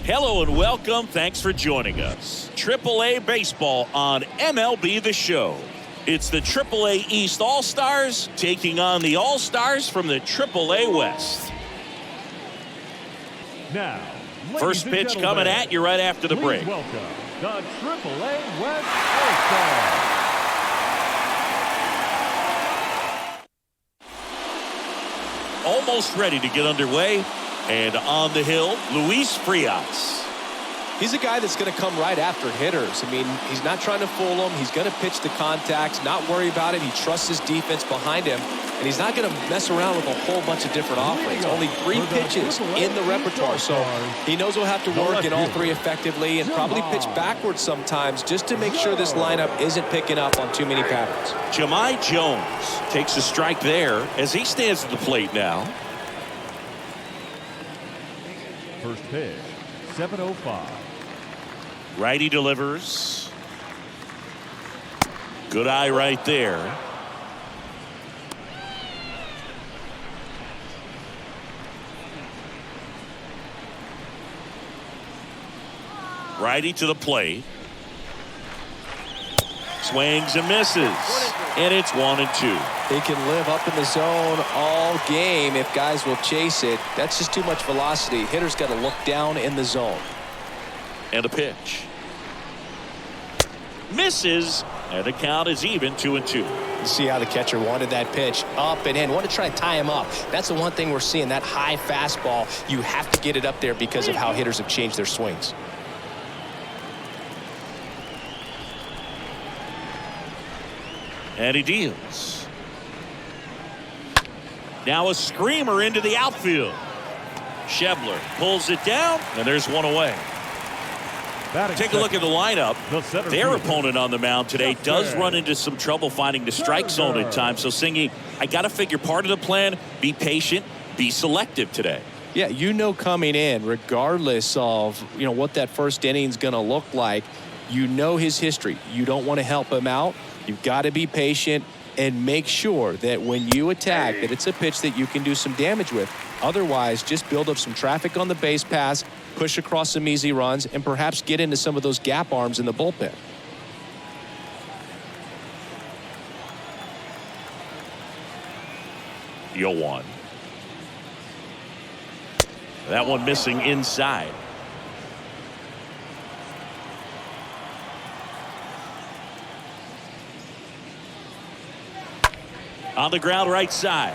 Hello and welcome. Thanks for joining us. AAA Baseball on MLB The Show. It's the AAA East All-Stars taking on the All-Stars from the AAA West. Now, first pitch coming at you right after the break. Welcome the AAA West All-Stars. Almost ready to get underway. And on the hill, Luis Frias. He's a guy that's going to come right after hitters. I mean, he's not trying to fool them. He's going to pitch the contacts, not worry about it. He trusts his defense behind him. And he's not going to mess around with a whole bunch of different offerings. Only 3 pitches in the repertoire. So he knows he'll have to work in all 3 effectively and probably pitch backwards sometimes just to make sure this lineup isn't picking up on too many patterns. Jahmai Jones takes a strike there as he stands at the plate now. First pitch, 7:05. Righty delivers. Good eye right there. Righty to the plate. Swings and misses. And it's 1-2. They can live up in the zone all game if guys will chase it. That's just too much velocity. Hitter's got to look down in the zone. And a pitch. Misses. And the count is even, 2-2. You see how the catcher wanted that pitch up and in. Want to try to tie him up. That's the one thing we're seeing, that high fastball. You have to get it up there because of how hitters have changed their swings. And he deals. Now a screamer into the outfield. Schebler pulls it down, and there's one away. Take a look at the lineup. Their opponent on the mound today does run into some trouble finding the strike zone at times. So, Singy, I got to figure part of the plan, be patient, be selective today. Yeah, you know coming in, regardless of, what that first inning is going to look like, you know his history. You don't want to help him out. You've got to be patient and make sure that when you attack that it's a pitch that you can do some damage with. Otherwise, just build up some traffic on the base pass, push across some easy runs, and perhaps get into some of those gap arms in the bullpen. Yoan. That one missing inside. On the ground right side.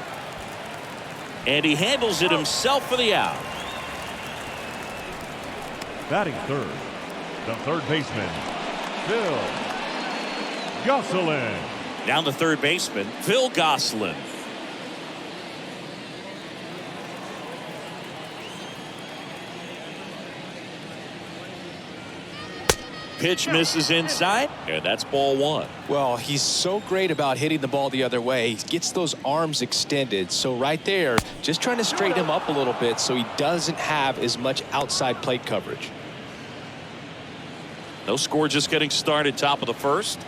And he handles it himself for the out. Batting third, the third baseman, Phil Gosselin. Down the third baseman, Phil Gosselin. Pitch misses inside, and that's ball 1. Well, he's so great about hitting the ball the other way. He gets those arms extended. So right there, just trying to straighten him up a little bit so he doesn't have as much outside plate coverage. No score, just getting started, top of the first.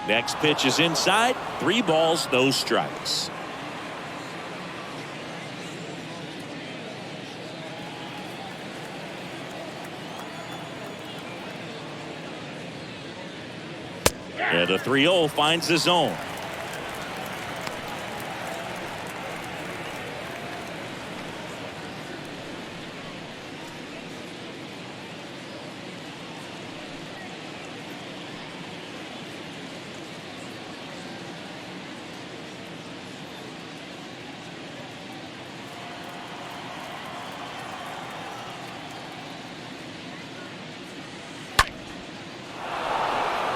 Next pitch is inside. 3 balls, no strikes. And a 3-0 finds the zone.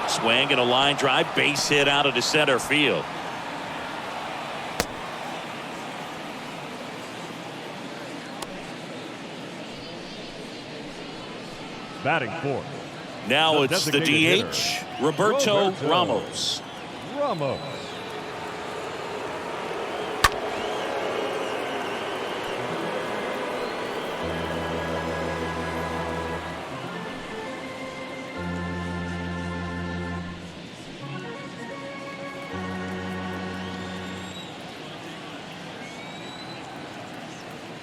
Swing and a line drive, base hit out of the center field. Batting fourth. Now it's the DH, Roberto Ramos.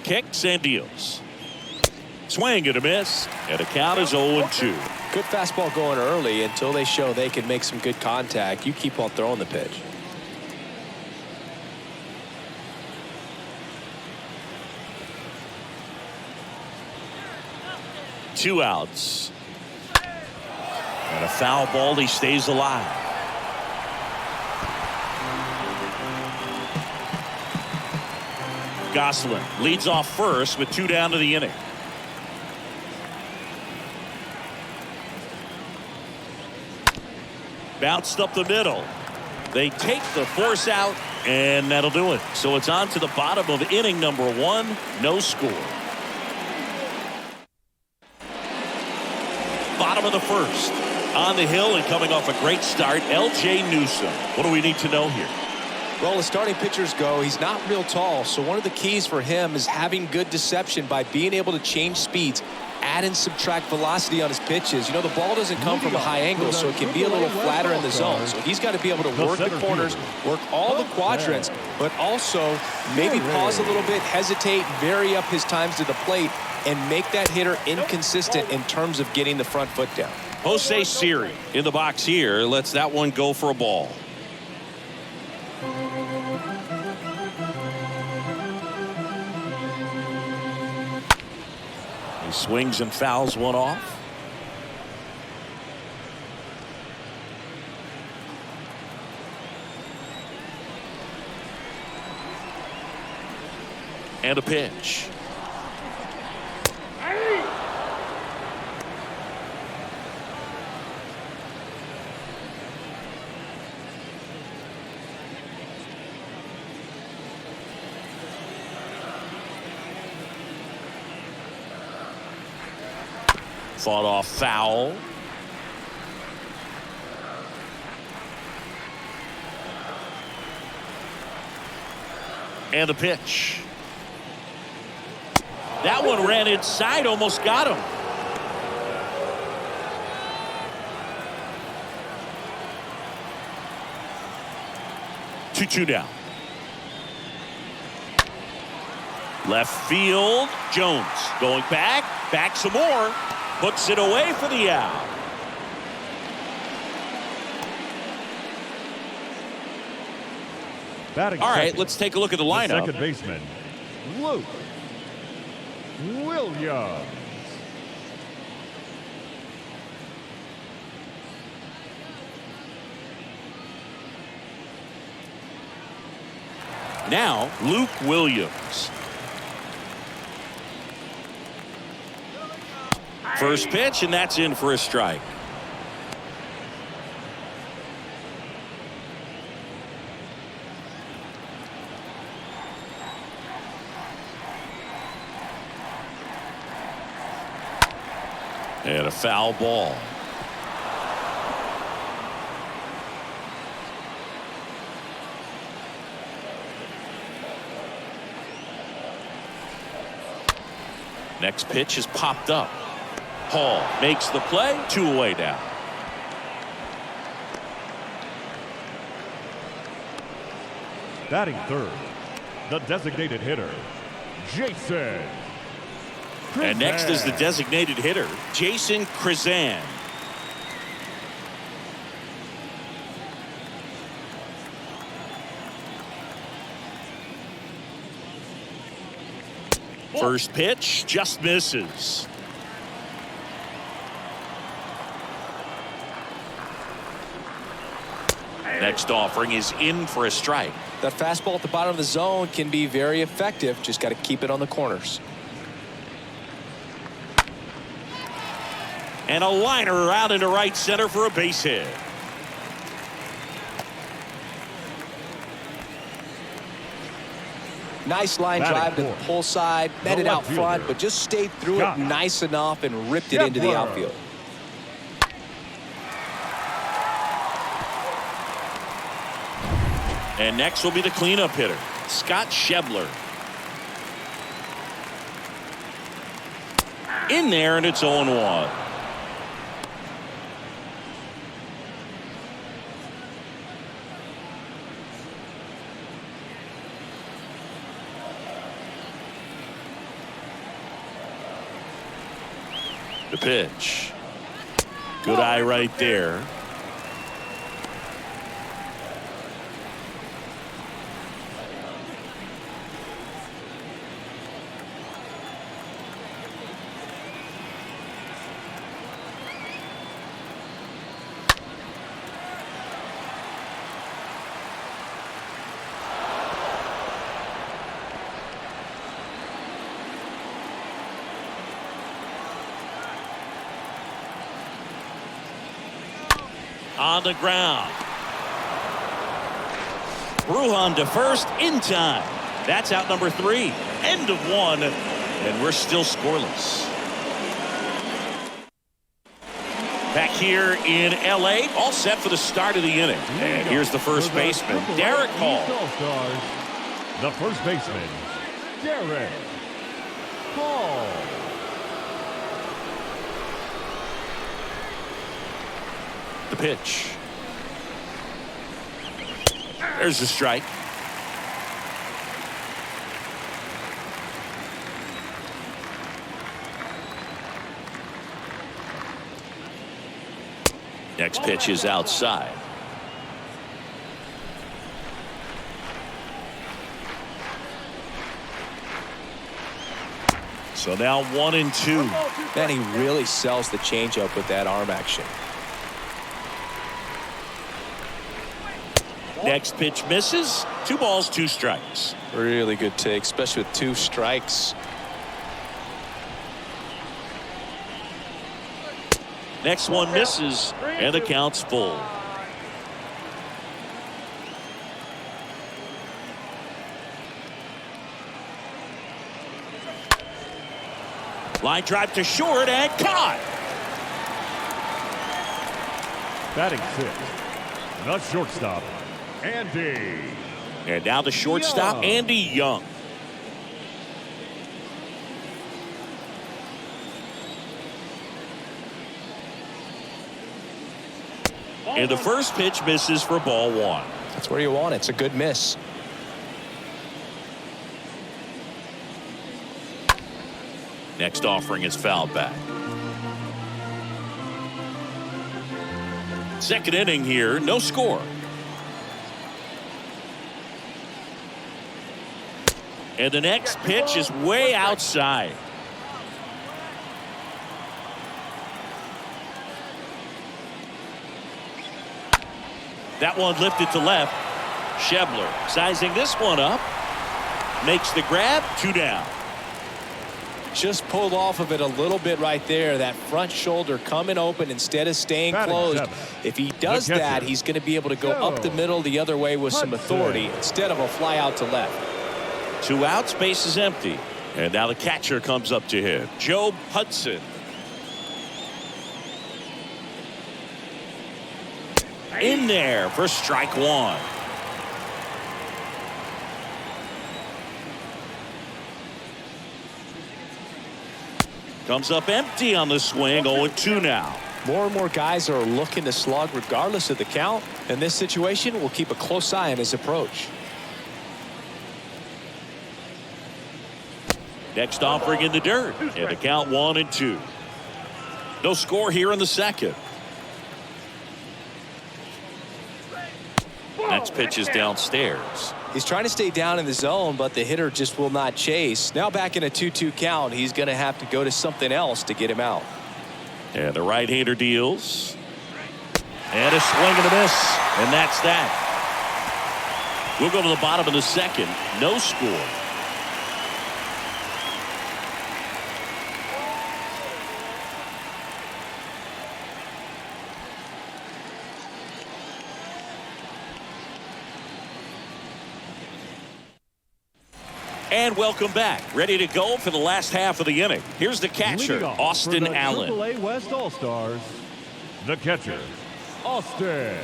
kicks and deals. Swing and a miss. And the count is 0-2. Good fastball going early until they show they can make some good contact. You keep on throwing the pitch. Two outs. And a foul ball. He stays alive. Gosselin leads off first with 2 down to the inning. Bounced up the middle. They take the force out, and that'll do it. So it's on to the bottom of inning number 1. No score. Bottom of the first. On the hill and coming off a great start, L.J. Newsome. What do we need to know here? Well, as starting pitchers go, he's not real tall, so one of the keys for him is having good deception by being able to change speeds, add and subtract velocity on his pitches. You know, the ball doesn't come from a high angle, so it can be a little flatter in the zone. So he's got to be able to work the corners, work all the quadrants, but also maybe pause a little bit, hesitate, vary up his times to the plate, and make that hitter inconsistent in terms of getting the front foot down. Jose Siri in the box here lets that one go for a ball. He swings and fouls one off. And a pitch. Fought off foul. And the pitch. That one ran inside, almost got him. Two down. Left field. Jones going back some more. Puts it away for the out. Batting All right, second, let's take a look at the lineup. Second baseman, Luke Williams. Now, Luke Williams. First pitch, and that's in for a strike. And a foul ball. Next pitch is popped up. Hall makes the play. 2 away now. Batting third, the designated hitter, Jason. And next is the designated hitter, Jason Krizan. First pitch just misses. Next offering is in for a strike. That fastball at the bottom of the zone can be very effective. Just got to keep it on the corners. And a liner out into right center for a base hit. Nice line drive to the pull side, met it out front, but just stayed through it nice enough and ripped it into the outfield. And next will be the cleanup hitter, Scott Shebler. In there, and it's 0-1. The pitch. Good eye right there. On the ground. Bruhan to first in time. That's out number 3. End of 1, and we're still scoreless. Back here in LA, all set for the start of the inning. And here's the first baseman, Derek Hall. The first baseman, Derek Hall. The pitch. There's the strike. Next pitch is outside. So now 1-2. Man, he really sells the changeup with that arm action. Next pitch misses. 2 balls, 2 strikes. Really good take, especially with 2 strikes. Next one misses, and the count's full. Line drive to short and caught. Batting 6th, the shortstop, Andy. And now the shortstop, Andy Young. And the first pitch misses for ball 1. That's where you want it. It's a good miss. Next offering is fouled back. Second inning here, no score. And the next pitch is way outside. That one lifted to left. Shebler sizing this one up. Makes the grab. 2 down. Just pulled off of it a little bit right there. That front shoulder coming open instead of staying closed. If he does that, he's going to be able to go up the middle the other way with some authority instead of a fly out to left. 2 outs, base is empty. And now the catcher comes up to him, Joe Hudson. In there for strike 1. Comes up empty on the swing. 0-2 now. More and more guys are looking to slug regardless of the count. In this situation, we'll keep a close eye on his approach. Next offering in the dirt. And the count 1-2. No score here in the second. Next pitch is downstairs. He's trying to stay down in the zone, but the hitter just will not chase. Now back in a 2-2 count, he's going to have to go to something else to get him out. And the right-hander deals. And a swing and a miss. And that's that. We'll go to the bottom of the second. No score. And welcome back. Ready to go for the last half of the inning. Here's the catcher, Austin Allen. AAA West All-Stars, the catcher, Austin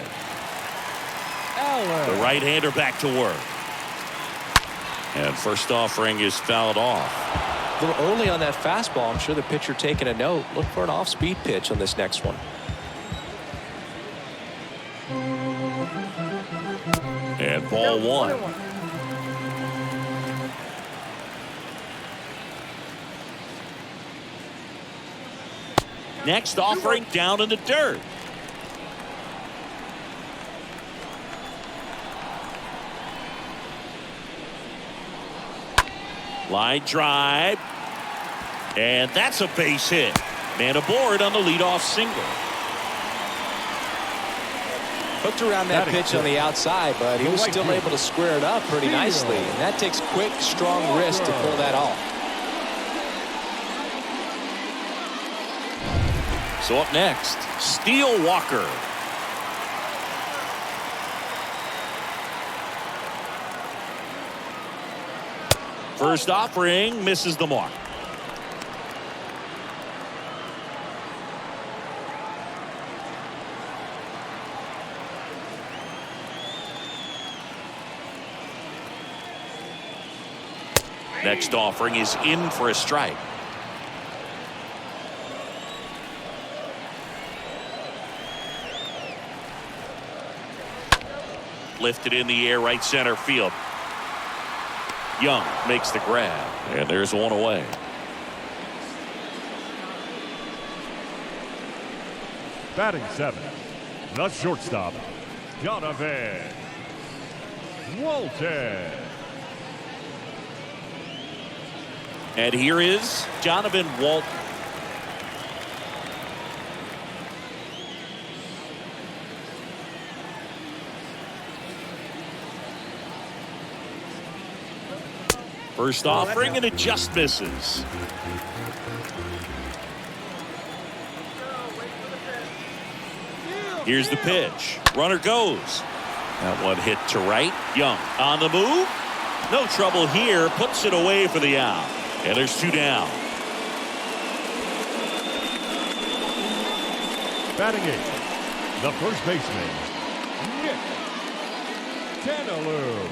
Allen. The right-hander back to work. And first offering is fouled off. A little early on that fastball. I'm sure the pitcher taking a note. Look for an off-speed pitch on this next one. And ball 1. Next offering down in the dirt. Line drive. And that's a base hit. Man aboard on the leadoff single. Hooked around that pitch on the outside, but he was still able to square it up pretty nicely. And that takes quick, strong wrist to pull that off. So up next, Steele Walker. First offering misses the mark. Next offering is in for a strike. Lifted in the air, right center field. Young makes the grab, and there's one away. Batting 7, the shortstop, Donovan Walton. And here is Donovan Walton. First offering, and it just misses. Here's the pitch. Runner goes. That one hit to right. Young on the move. No trouble here. Puts it away for the out. And there's two down. Batting 8, the first baseman, Nick Tanalou.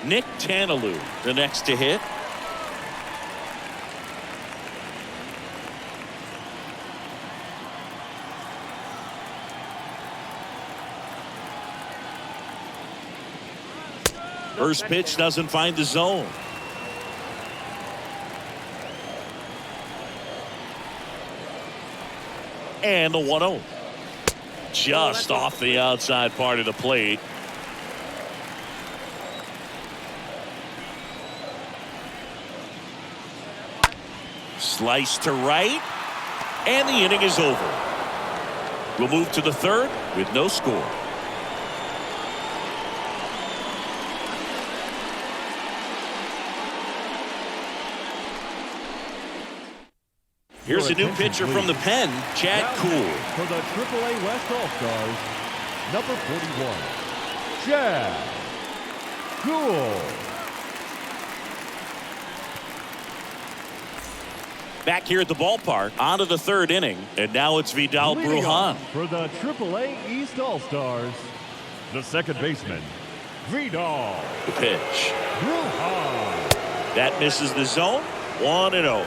Nick Tanalou, the next to hit. First pitch doesn't find the zone. And the 1-0. Just off the outside part of the plate. Slice to right. And the inning is over. We'll move to the third with no score. Here's a new pitcher from the pen, Chad Kuhl. For the AAA West All-Stars, number 41, Chad Kuhl. Back here at the ballpark, on to the third inning, and now it's Vidal Brujan. For the AAA East All-Stars, the second baseman, Vidal The pitch. Brujan. That misses the zone, 1-0.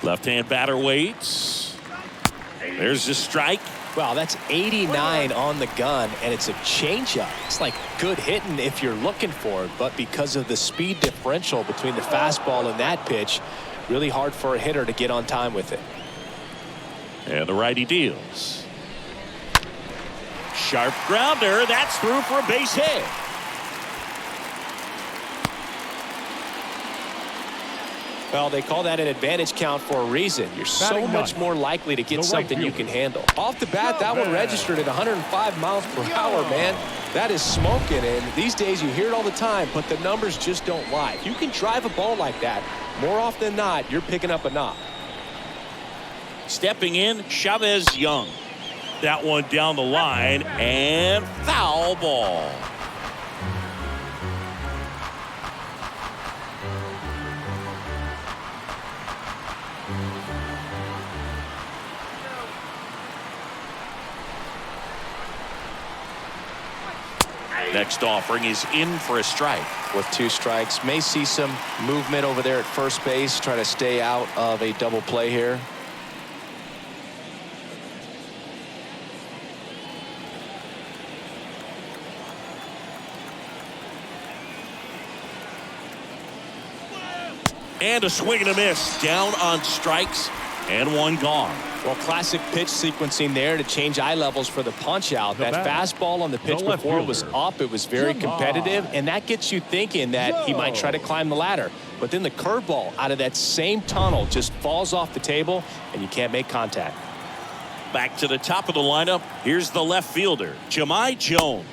Left-hand batter waits. There's the strike. Wow, that's 89 on the gun, and it's a changeup. It's like good hitting if you're looking for it, but because of the speed differential between the fastball and that pitch, really hard for a hitter to get on time with it. And the righty deals. Sharp grounder. That's through for a base hit. Well, they call that an advantage count for a reason. You're so much more likely to get something you can handle. Off the bat, that one registered at 105 miles per hour, man. That is smoking, and these days you hear it all the time, but the numbers just don't lie. If you can drive a ball like that, more often than not, you're picking up a knock. Stepping in, Chavez Young. That one down the line, and foul ball. Next offering is in for a strike. With 2 strikes, may see some movement over there at first base, try to stay out of a double play here. And a swing and a miss. Down on strikes and one gone. Well, classic pitch sequencing there to change eye levels for the punch out. That fastball on the pitch before was up. It was very competitive, and that gets you thinking that he might try to climb the ladder. But then the curveball out of that same tunnel just falls off the table, and you can't make contact. Back to the top of the lineup. Here's the left fielder, Jahmai Jones.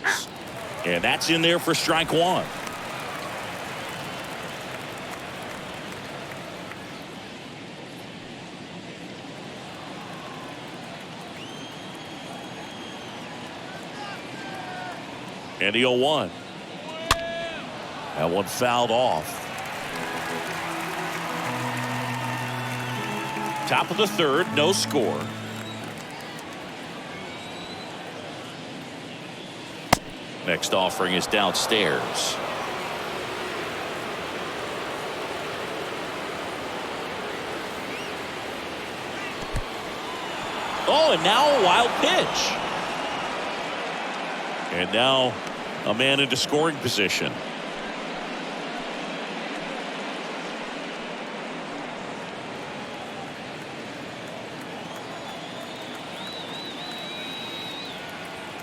And that's in there for strike one. And the 0-1. That one fouled off. Top of the third, no score. Next offering is downstairs. Oh, and now a wild pitch. And now a man into scoring position.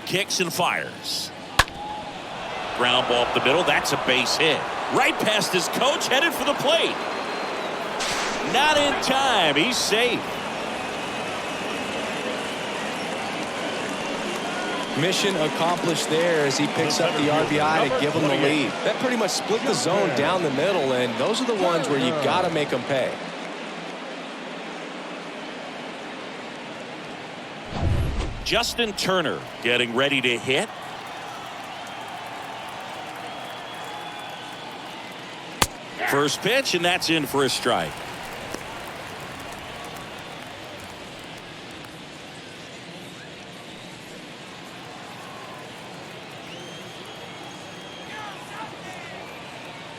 Kicks and fires. Ground ball up the middle. That's a base hit. Right past his coach, headed for the plate. Not in time. He's safe. Mission accomplished there as he picks up the RBI to give him the lead. That pretty much split the zone down the middle, and those are the ones where you've got to make them pay. Justin Turner getting ready to hit. First pitch, and that's in for a strike.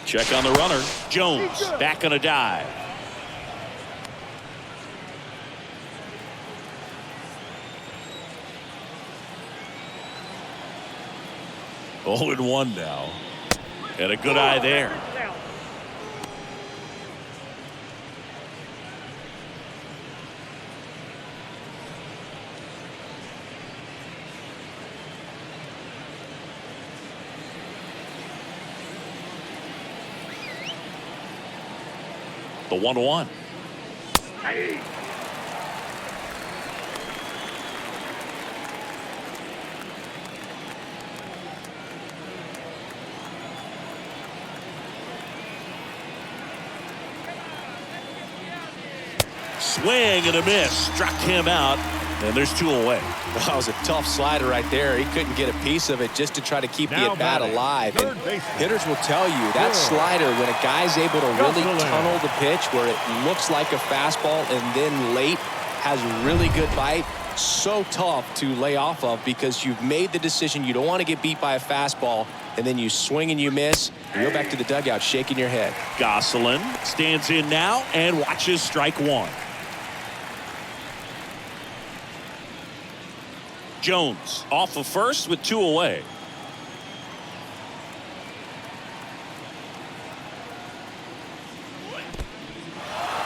Check on the runner. Jones back on a dive. Oh, and 1 now. And a good eye there. The 1-1. Swing and a miss. Struck him out. And there's 2 away. That was a tough slider right there. He couldn't get a piece of it just to try to keep the at-bat alive. And hitters will tell you that slider, when a guy's able to really tunnel the pitch where it looks like a fastball and then late has really good bite, so tough to lay off of because you've made the decision you don't want to get beat by a fastball, and then you swing and you miss. You go back to the dugout shaking your head. Gosselin stands in now and watches strike 1. Jones off of first with 2 away.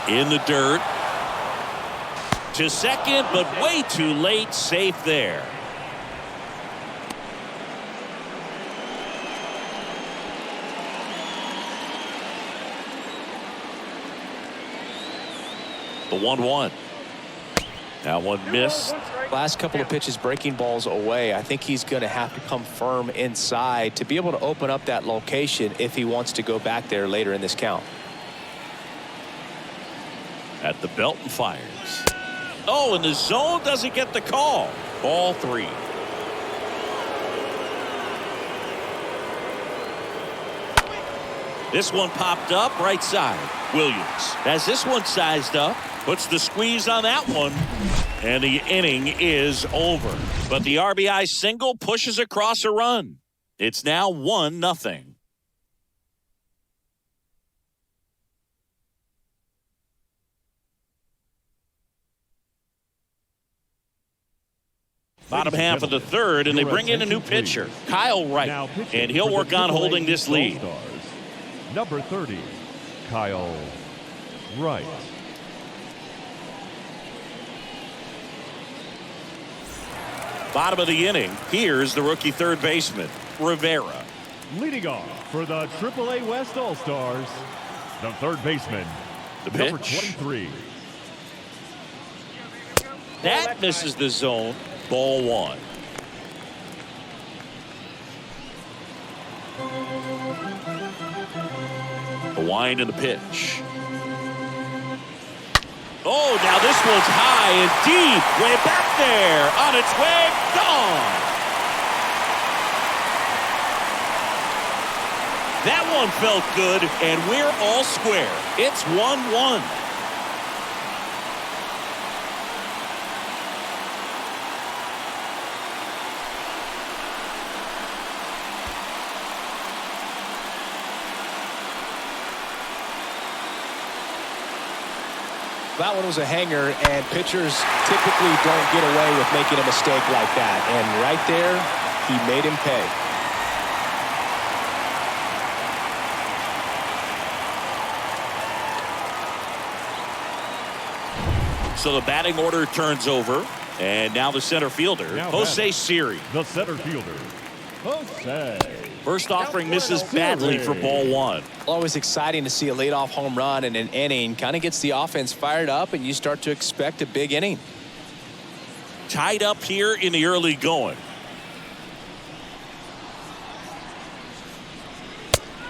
In the dirt. To second, but way too late. Safe there. The 1-1. That one missed. Last couple of pitches breaking balls away. I think he's going to have to come firm inside to be able to open up that location if he wants to go back there later in this count. At the belt and fires. Oh, and the zone doesn't get the call. Ball 3. This one popped up right side. Williams has this one sized up. Puts the squeeze on that one. And the inning is over. But the RBI single pushes across a run. It's now 1-0. Bottom half of the third, and they bring in a new pitcher, Kyle Wright, and he'll work on holding this lead. Number 30, Kyle right. Bottom of the inning. Here's the rookie third baseman, Rivera. Leading off for the AAA West All-Stars, the third baseman, The number pitch. 23. That misses the zone. Ball one. The wind and the pitch. Oh, now this one's high and deep. Way back there. On its way. Gone. That one felt good, and we're all square. It's 1-1. That one was a hanger, and pitchers typically don't get away with making a mistake like that. And right there, he made him pay. So the batting order turns over, and now the center fielder, Now Jose Siri. The center fielder, Jose. First offering misses badly for ball one. Always exciting to see a leadoff home run in an inning. Kind of gets the offense fired up, and you start to expect a big inning. Tied up here in the early going.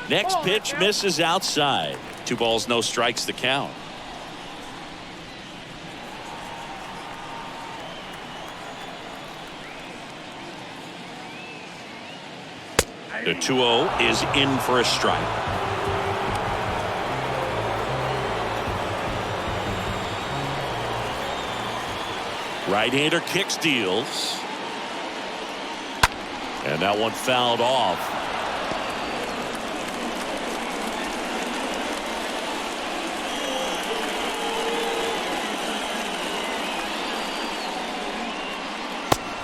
Next pitch misses outside. 2 balls, no strikes, the count. The 2-0 is in for a strike. Right-hander kicks, deals. And that one fouled off.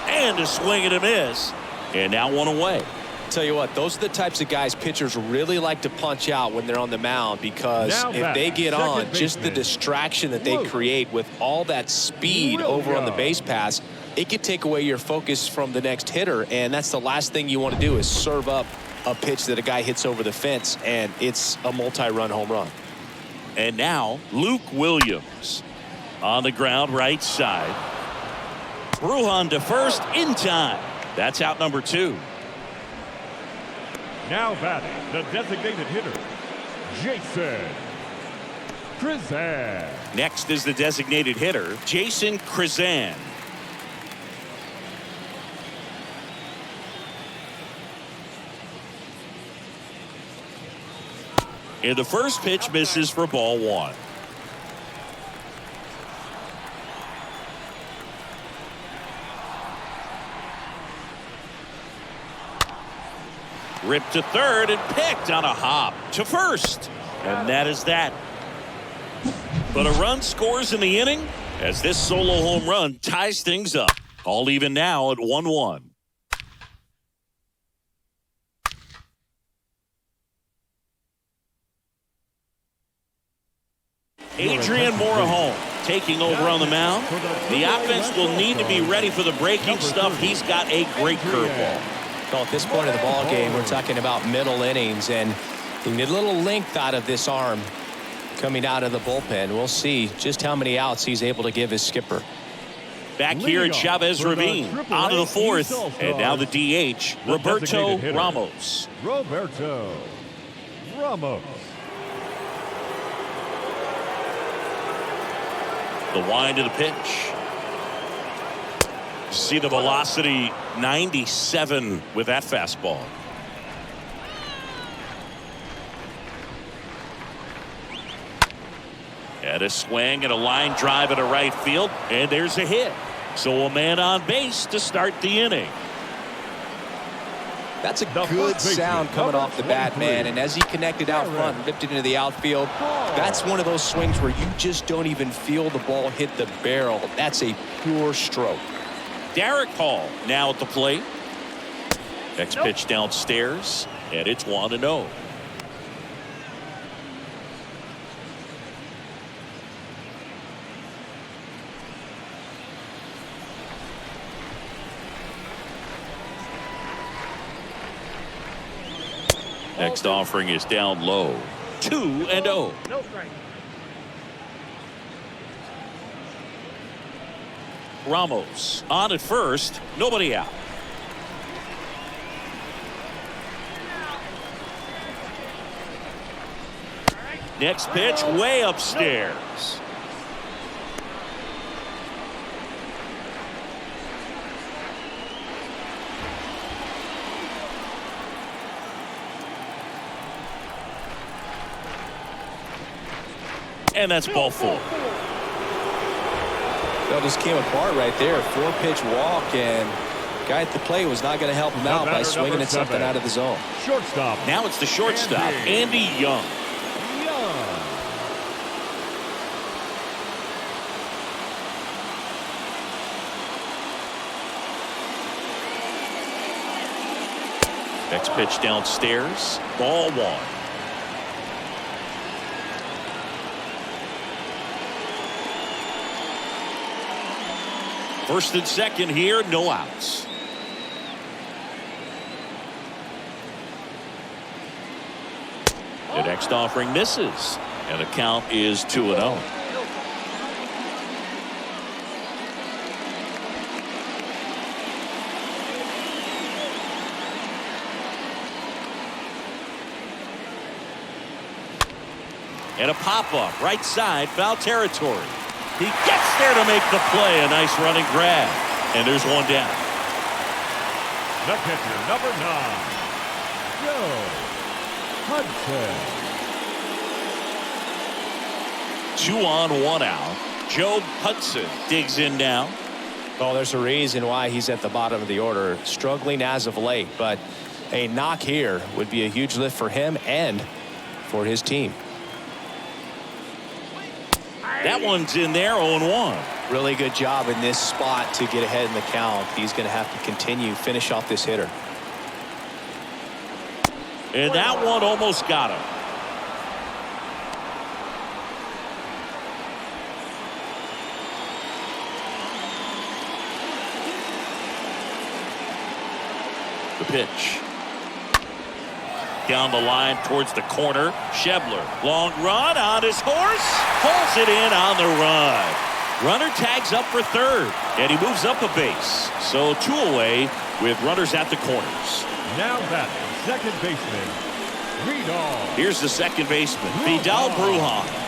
And a swing and a miss. And now one away. Tell you what, those are the types of guys pitchers really like to punch out when they're on the mound, because Now if back, they get second on, just the baseman. distraction that they create with all that speed over on the base pass, it could take away your focus from the next hitter, and that's the last thing you want to do is serve up a pitch that a guy hits over the fence, and it's a multi-run home run. And now Luke Williams on the ground, right side. Bruhan to first in time. That's out number 2. Now batting, the designated hitter, Jason Krizan. Next is the designated hitter, Jason Krizan. And the first pitch misses for ball one. Ripped to third and picked on a hop to first. And that is that. But a run scores in the inning as this solo home run ties things up. All even now at 1-1. Adrian Morejon taking over on the mound. The offense will need to be ready for the breaking stuff. He's got a great curveball. Well, at this point of the ball game, we're talking about middle innings, and you need a little length out of this arm coming out of the bullpen. We'll see just how many outs he's able to give his skipper. Back here at Chavez Ravine, out of the fourth, and now the DH, Roberto Ramos. Roberto Ramos. The wind of the pitch. See the velocity, 97 with that fastball. And a swing and a line drive into right field, and there's a hit. So a man on base to start the inning. That's a good sound coming off the bat, man. And as he connected out front and ripped it into the outfield, that's one of those swings where you just don't even feel the ball hit the barrel. That's a pure stroke. Derek Hall now at the plate. Next pitch downstairs, and it's 1-0. Next offering is down low. 2-0. No strike. Ramos on at first. Nobody out. Next pitch way upstairs. And that's ball 4. That just came apart right there. 4-pitch walk, and guy at the plate was not going to help him out by swinging at something out of the zone. Shortstop. Now it's the shortstop, Andy Young. Next pitch downstairs. Ball 1. First and second here, no outs. The next offering misses, and the count is 2-0. And a pop-up, right side, foul territory. He gets there to make the play. A nice running grab. And there's one down. The pitcher, number 9, Joe Hudson. 2 on, 1 out. Joe Hudson digs in now. Well, there's a reason why he's at the bottom of the order, struggling as of late, but a knock here would be a huge lift for him and for his team. That one's in there, 0-1. Really good job in this spot to get ahead in the count. He's going to have to continue, finish off this hitter. And that one almost got him. The pitch. Down the line towards the corner. Shebler, long run on his horse. Pulls it in on the run. Runner tags up for third, and he moves up a base. So 2 away with runners at the corners. Now batting, second baseman, Vidal. Here's the second baseman, Vidal Brujan.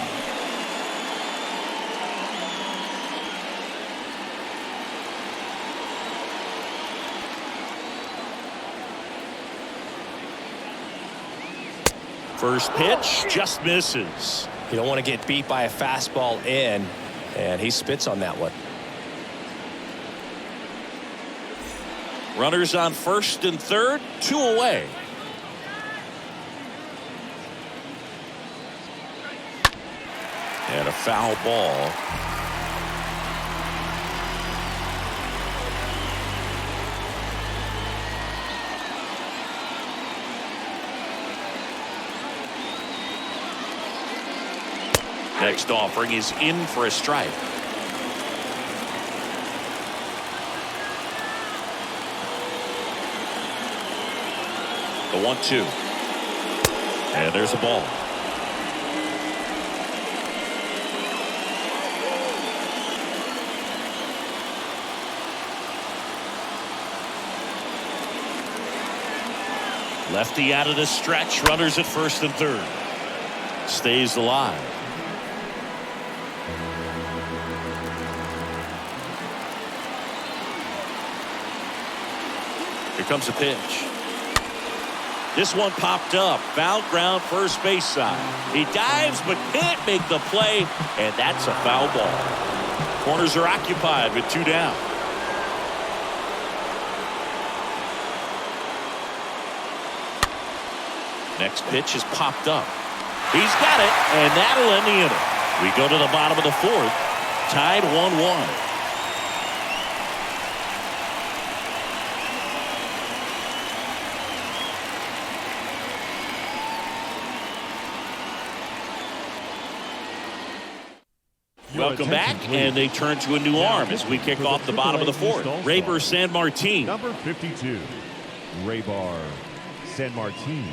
First pitch just misses. You don't want to get beat by a fastball in, and he spits on that one. Runners on first and third, 2 away. And a foul ball. Next offering is in for a strike. The 1-2. And there's a ball. Lefty out of the stretch. Runners at first and third. Stays alive. Here comes a pitch. This one popped up. Foul ground first base side. He dives but can't make the play, and that's a foul ball. Corners are occupied with 2 down. Next pitch is popped up. He's got it, and that'll end the inning. We go to the bottom of the 4th. Tied 1-1. Welcome back, and they turn to a new arm as we kick off the bottom of the 4th. Raybar San Martin. Number 52, Raybar San Martin.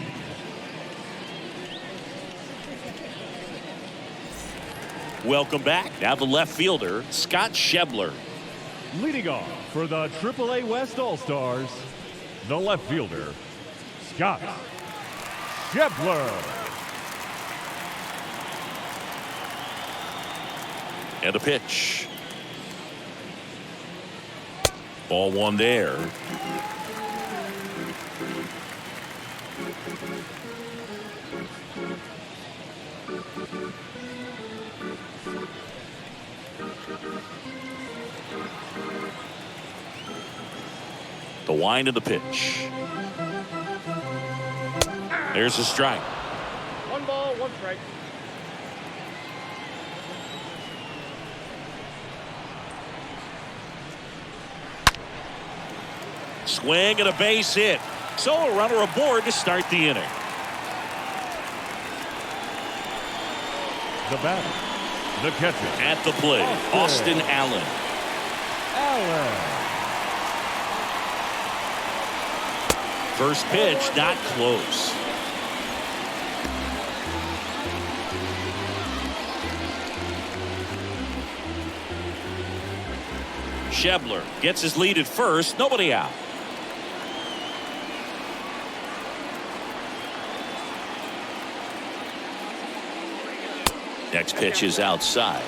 Welcome back. Now the left fielder, Scott Shebler. Leading off for the AAA West All-Stars, the left fielder, Scott Shebler. And a pitch. Ball one there. The wind of the pitch. There's a strike. 1 ball, 1 strike. Swing and a base hit. So a runner aboard to start the inning. The batter, the catcher. At the plate, Austin Allen. First pitch, not close. Shebler gets his lead at first, nobody out. Next pitch is outside.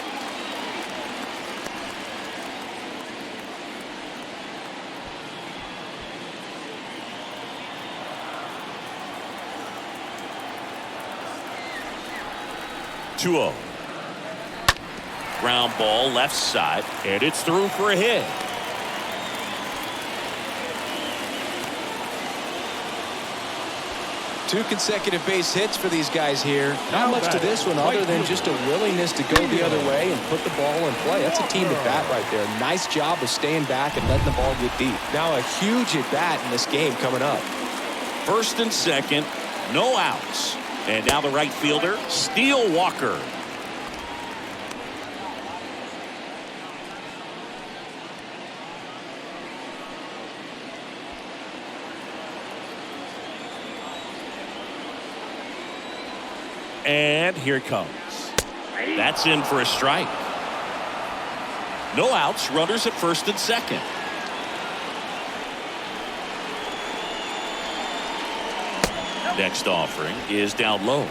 Two-0. Ground ball left side, and it's through for a hit. Two consecutive base hits for these guys here. Not much to this one other than just a willingness to go the other way and put the ball in play. That's a team at bat right there. Nice job of staying back and letting the ball get deep. Now a huge at bat in this game coming up. First and second, no outs. And now the right fielder, Steele Walker. And here it comes. That's in for a strike. No outs, runners at first and second. Next offering is down low.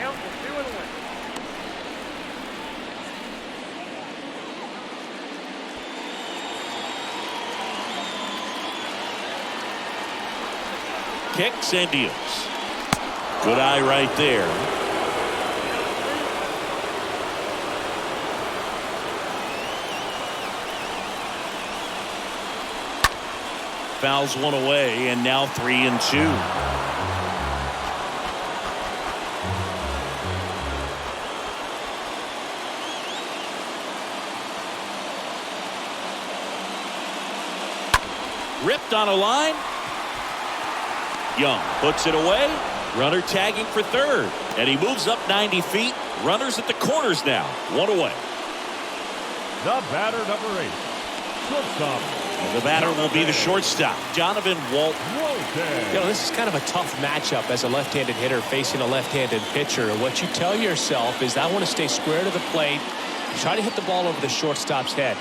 Kicks and deals. Good eye right there. Fouls one away, and now 3-2. Ripped on a line. Young puts it away. Runner tagging for third. And he moves up 90 feet. Runners at the corners now. One away. The batter, number 8. Shortstop. And the batter will be the shortstop, Jonathan Walton. You know, this is kind of a tough matchup as a left-handed hitter facing a left-handed pitcher. And what you tell yourself is, I want to stay square to the plate, try to hit the ball over the shortstop's head.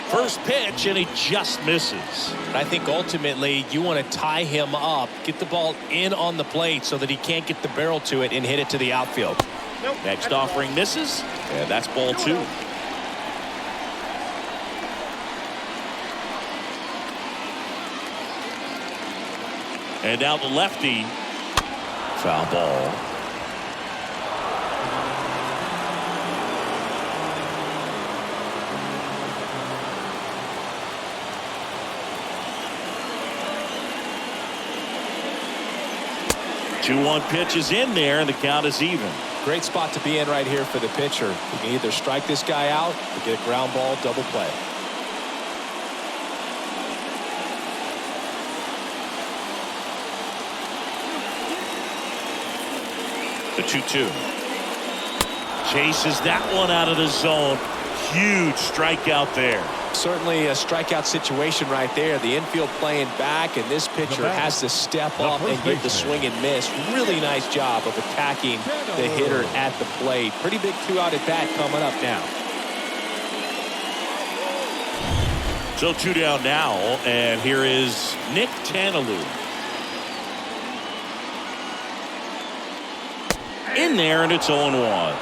First pitch, and he just misses. I think ultimately you want to tie him up, get the ball in on the plate so that he can't get the barrel to it and hit it to the outfield. Next offering misses, and that's ball 2. And now the lefty. Foul ball. Two-one pitch is in there, and the count is even. Great spot to be in right here for the pitcher. You can either strike this guy out or get a ground ball double play. The 2-2. Chases that one out of the zone. Huge strikeout there. Certainly a strikeout situation right there. The infield playing back, and this pitcher has to step up and get the swing and miss. Really nice job of attacking the hitter at the plate. Pretty big 2-out at bat coming up now. So 2 down now, and here is Nick Tanalou. In there, and it's 0-1.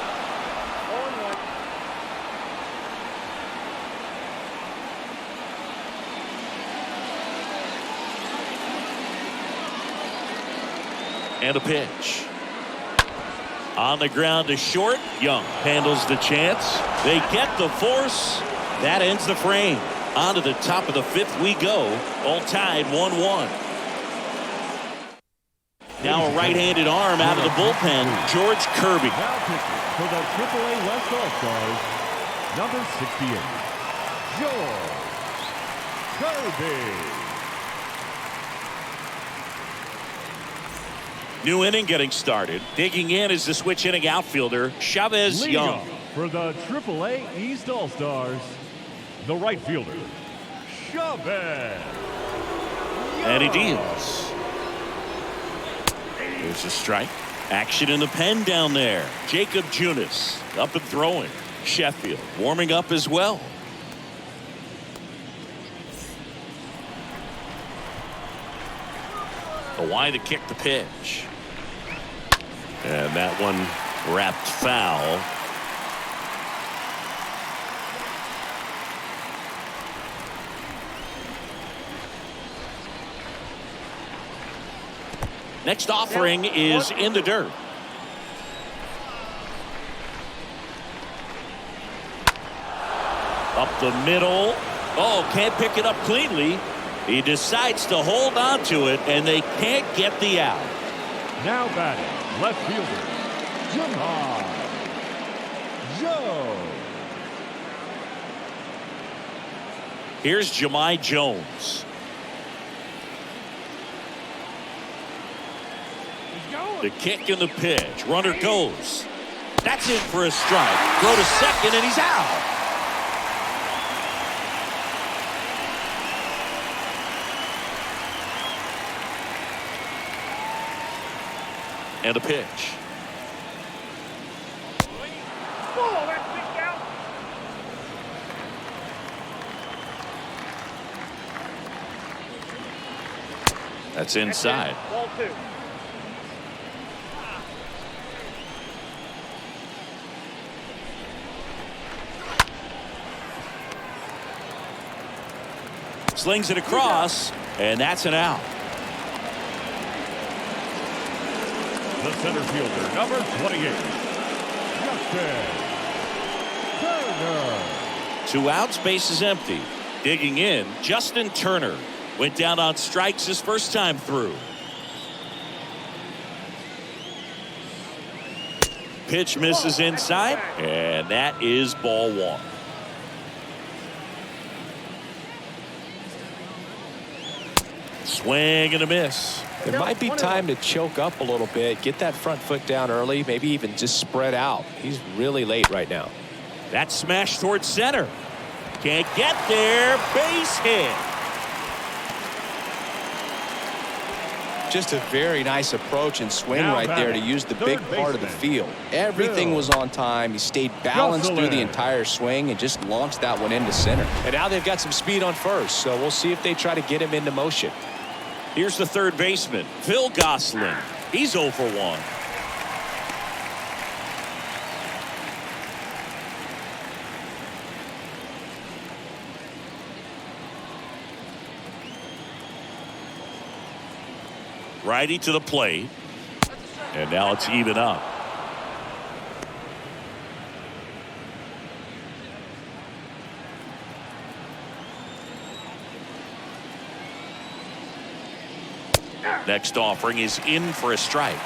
And a pitch. On the ground to short. Young handles the chance. They get the force. That ends the frame. On to the top of the 5th we go. All tied 1-1. Now a right-handed arm out of the bullpen. George Kirby. Now pitching for the AAA West All-Stars, number 68, George Kirby. New inning getting started. Digging in is the switch inning outfielder, Chavez Leading Young. off for the AAA East All-Stars, the right fielder, Chavez Young. And he deals. There's a strike. Action in the pen down there. Jacob Junis up and throwing. Sheffield warming up as well. A wide to kick the pitch. And that one wrapped foul. Next offering is in the dirt. Up the middle. Oh, can't pick it up cleanly. He decides to hold on to it, and they can't get the out. Now batting, left fielder, Jumai Jones. Here's Jemai Jones. The kick and the pitch. Runner goes. That's it for a strike. Throw to second, and he's out. And a pitch. That's inside. Ball 2. Slings it across, and that's an out. The center fielder, number 28, Justin Turner. 2 outs, base is empty. Digging in, Justin Turner. Went down on strikes his first time through. Pitch misses inside, and that is ball 1. Swing and a miss. It might be time to choke up a little bit, get that front foot down early, maybe even just spread out. He's really late right now. That smash towards center. Can't get there. Base hit. Just a very nice approach and swing Now right there to batting, use the third big part of the baseman, field. Everything Bill was on time. He stayed balanced through the Gosselin. entire swing and just launched that one into center. And now they've got some speed on first, so we'll see if they try to get him into motion. Here's the third baseman, Phil Gosselin. He's 0 for 1. Righty to the plate. And now it's even up. Next offering is in for a strike.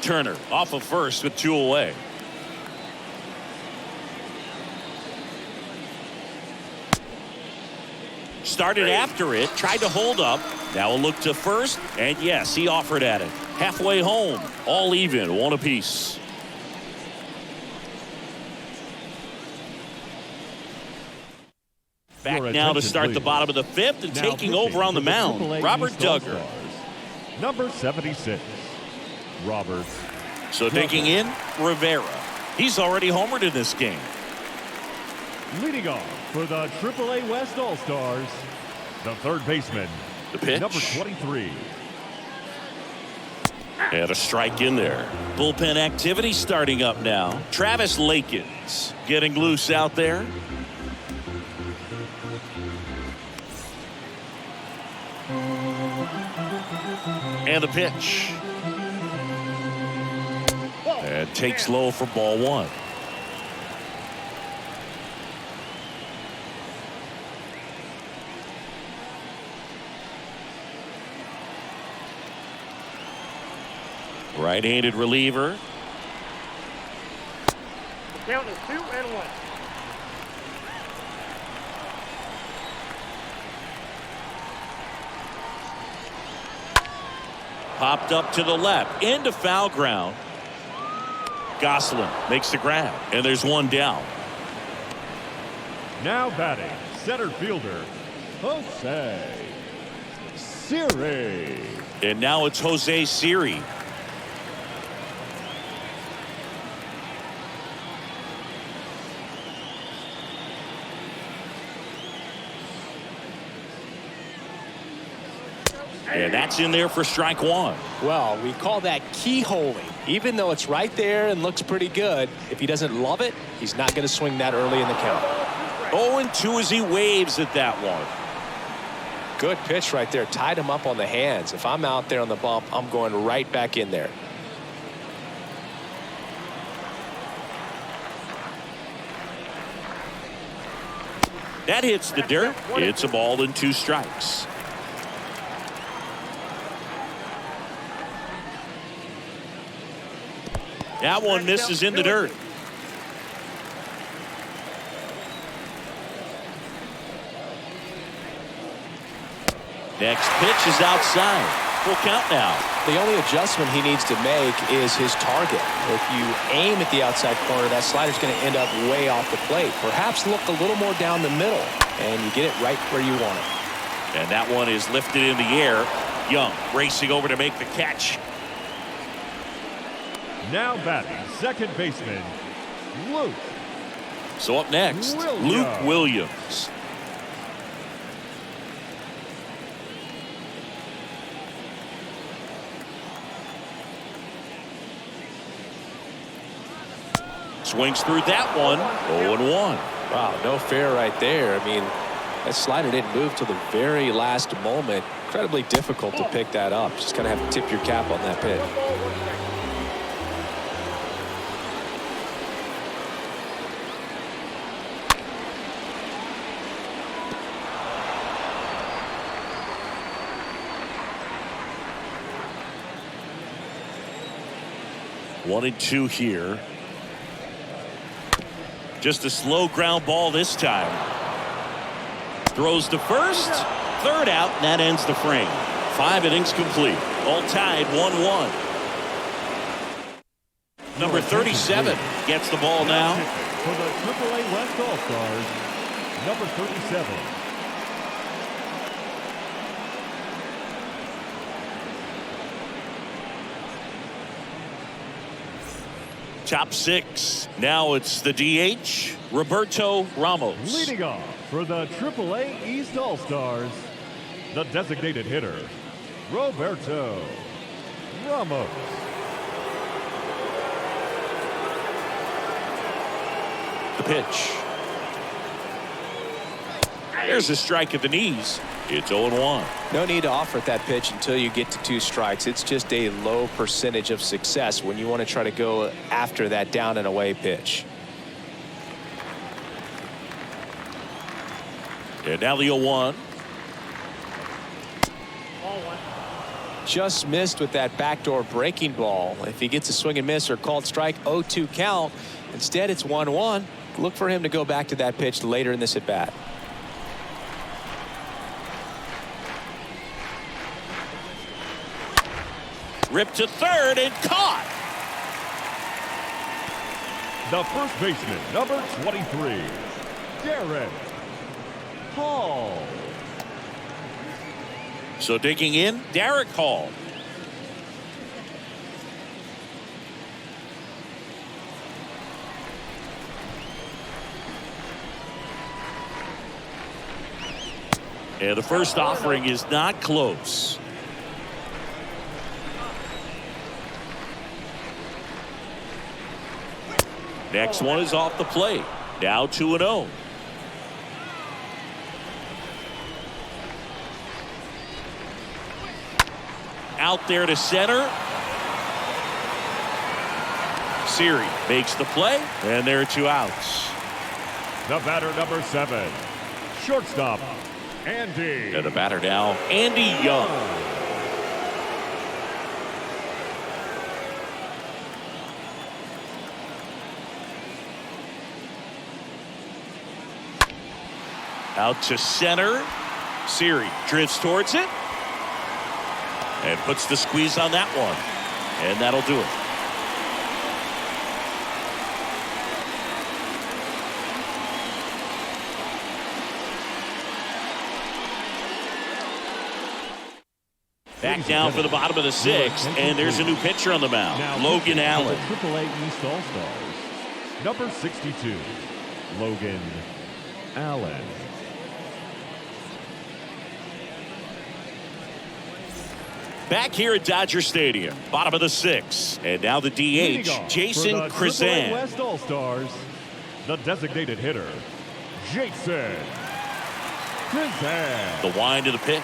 Turner off of first with 2 away. Started after it, tried to hold up. Now a look to first, and yes, he offered at it. Halfway home, all even, 1 apiece. Back Your now to attention, start the please. bottom of the 5th and Now taking pitching over on the for mound, AAA Robert East Duggar. All-Stars, number 76, Robert So digging in, Rivera. He's already homered in this game. Leading off for the AAA West All-Stars, the third baseman, The pitch. number 23. And a strike in there. Bullpen activity starting up now. Travis Lakins getting loose out there. And the pitch. And takes low for ball one. Right-handed reliever. Count is 2-1. Popped up to the left into foul ground. Gosselin makes the grab, and there's one down. Now batting, center fielder, Jose Siri. And now it's Jose Siri. And that's in there for strike one. Well, we call that keyholing. Even though it's right there and looks pretty good, if he doesn't love it, he's not going to swing that early in the count. 0-2 as he waves at that one. Good pitch right there. Tied him up on the hands. If I'm out there on the bump, I'm going right back in there. That hits the dirt. It's a ball and 2 strikes. That one misses in the dirt. Next pitch is outside. Full count now. The only adjustment he needs to make is his target. If you aim at the outside corner, that slider's going to end up way off the plate. Perhaps look a little more down the middle, and you get it right where you want it. And that one is lifted in the air. Young racing over to make the catch. Now batting, second baseman, Luke. So up next, Luke Williams. Swings through that one. 0-1. Wow, no fair right there. I mean, that slider didn't move till the very last moment. Incredibly difficult to pick that up. Just kind of have to tip your cap on that pitch. One and 2 here. Just a slow ground ball this time. Throws to first. Third out, and that ends the frame. 5 innings complete. All tied 1-1. Number 37 gets the ball now. For the AAA West All-Stars, number 37. Top 6. Now it's the DH, Roberto Ramos. Leading off for the AAA East All-Stars, the designated hitter, Roberto Ramos. The pitch. There's a strike at the knees. It's 0-1. No need to offer that pitch until you get to 2 strikes. It's just a low percentage of success when you want to try to go after that down and away pitch. And now the 0-1. Just missed with that backdoor breaking ball. If he gets a swing and miss or called strike, 0-2 count. Instead, it's 1-1. Look for him to go back to that pitch later in this at bat. Ripped to third and caught. The first baseman, number 23, Derek Hall. So digging in, Derek Hall. And the first offering is not close. Next one is off the plate. Now 2-0. Out there to center. Siri makes the play, and there are 2 outs. The batter, number 7, shortstop, Andy. And the batter now, Andy Young. Out to center. Siri drifts towards it. And puts the squeeze on that one. And that'll do it. Back down for the bottom of the 6th. And there's a new pitcher on the mound. Logan Allen. AAA East All-Stars. Number 62, Logan Allen. Back here at Dodger Stadium, bottom of the 6th. And now the DH, Jason Krizan. West All-Stars, the designated hitter, Jason Krizan. The wind of the pitch.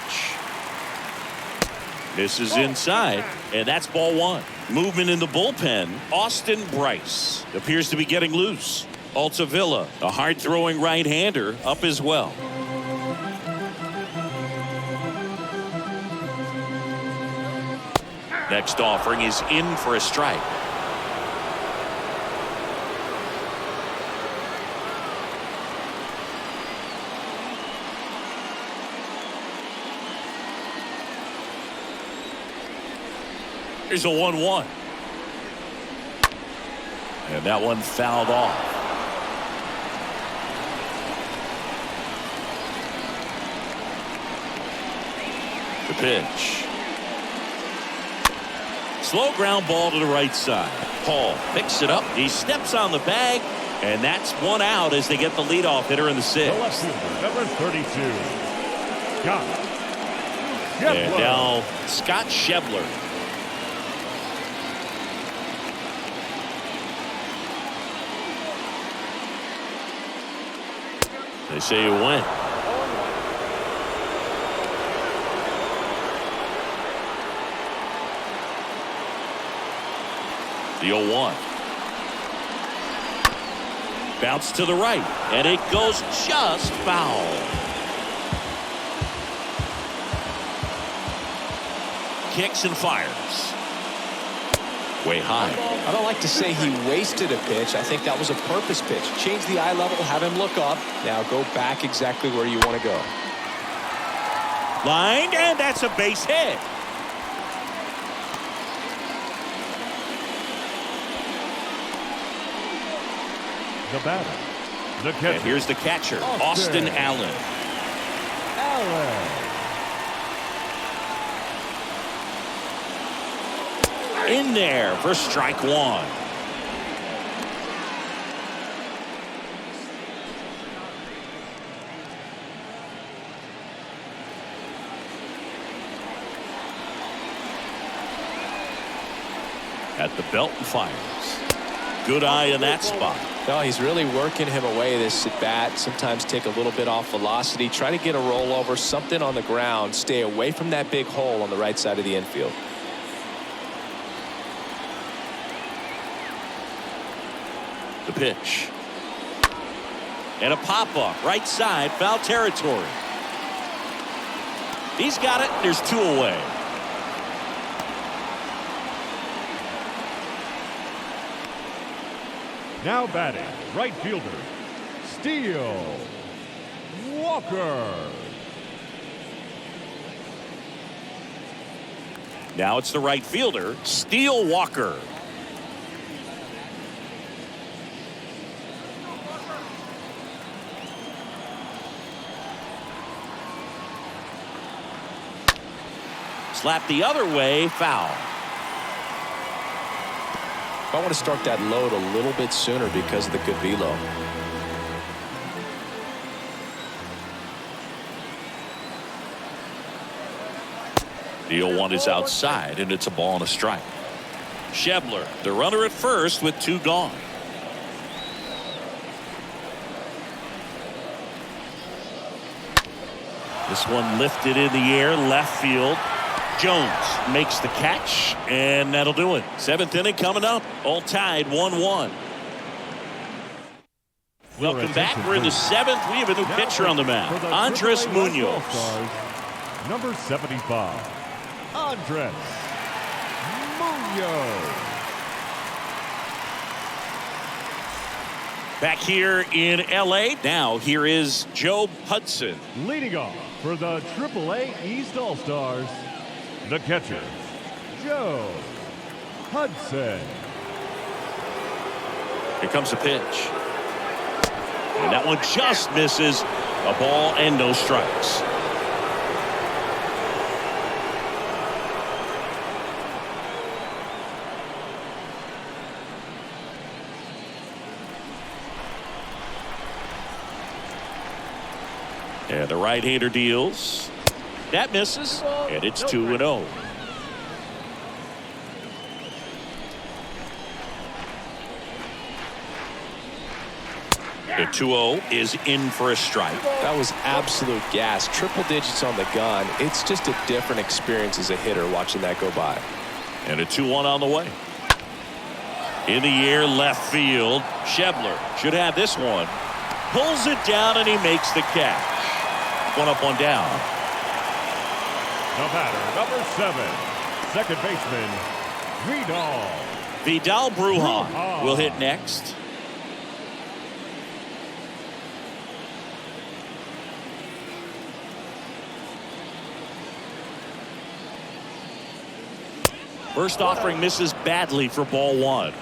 Misses inside, and that's ball 1. Movement in the bullpen, Austin Bryce appears to be getting loose. Altavilla, a hard-throwing right-hander, up as well. Next offering is in for a strike. Here's a 1-1. And that one fouled off. The pitch. Slow ground ball to the right side. Paul picks it up. He steps on the bag. And that's 1 out as they get the leadoff hitter in the 6th. The left fielder, number 32, Scott Shebler. And now Scott Shebler. They say you win. The 0-1. Bounce to the right, and it goes just foul. Kicks and fires. Way high. I don't like to say he wasted a pitch. I think that was a purpose pitch. Change the eye level, have him look up. Now go back exactly where you want to go. Lined, and that's a base hit. The batter, the catcher. And here's the catcher, Austin Allen. In there for strike 1. At the belt and fires. Good eye in that spot. No, he's really working him away this at bat. Sometimes take a little bit off velocity. Try to get a rollover, something on the ground. Stay away from that big hole on the right side of the infield. The pitch. And a pop-up, right side, foul territory. He's got it. There's 2 away. Now batting, right fielder, Steele Walker. Now it's the right fielder, Steele Walker. Slap the other way, foul. I want to start that load a little bit sooner because of the good velo. The 0-1 is outside, and it's a ball and a strike. Shebler, the runner at first with 2 gone. This one lifted in the air, left field. Jones makes the catch, and that'll do it. 7th inning coming up, all tied 1-1. Welcome back. We're in the 7th. We have a new pitcher on the mound, Andres Munoz. Number 75, Andres Munoz. Back here in LA. Now here is Joe Hudson. Leading off for the AAA East All-Stars, the catcher, Joe Hudson. Here comes the pitch. And that one just misses. A ball and no strikes. And the right-hander deals. That misses. And it's 2-0. The 2-0 is in for a strike. That was absolute gas. Triple digits on the gun. It's just a different experience as a hitter watching that go by. And a 2-1 on the way. In the air, left field. Shebler should have this one. Pulls it down, and he makes the catch. 1 up, 1 down. The batter, number 7, second baseman, Vidal Brujan will hit next. First offering misses badly for ball 1.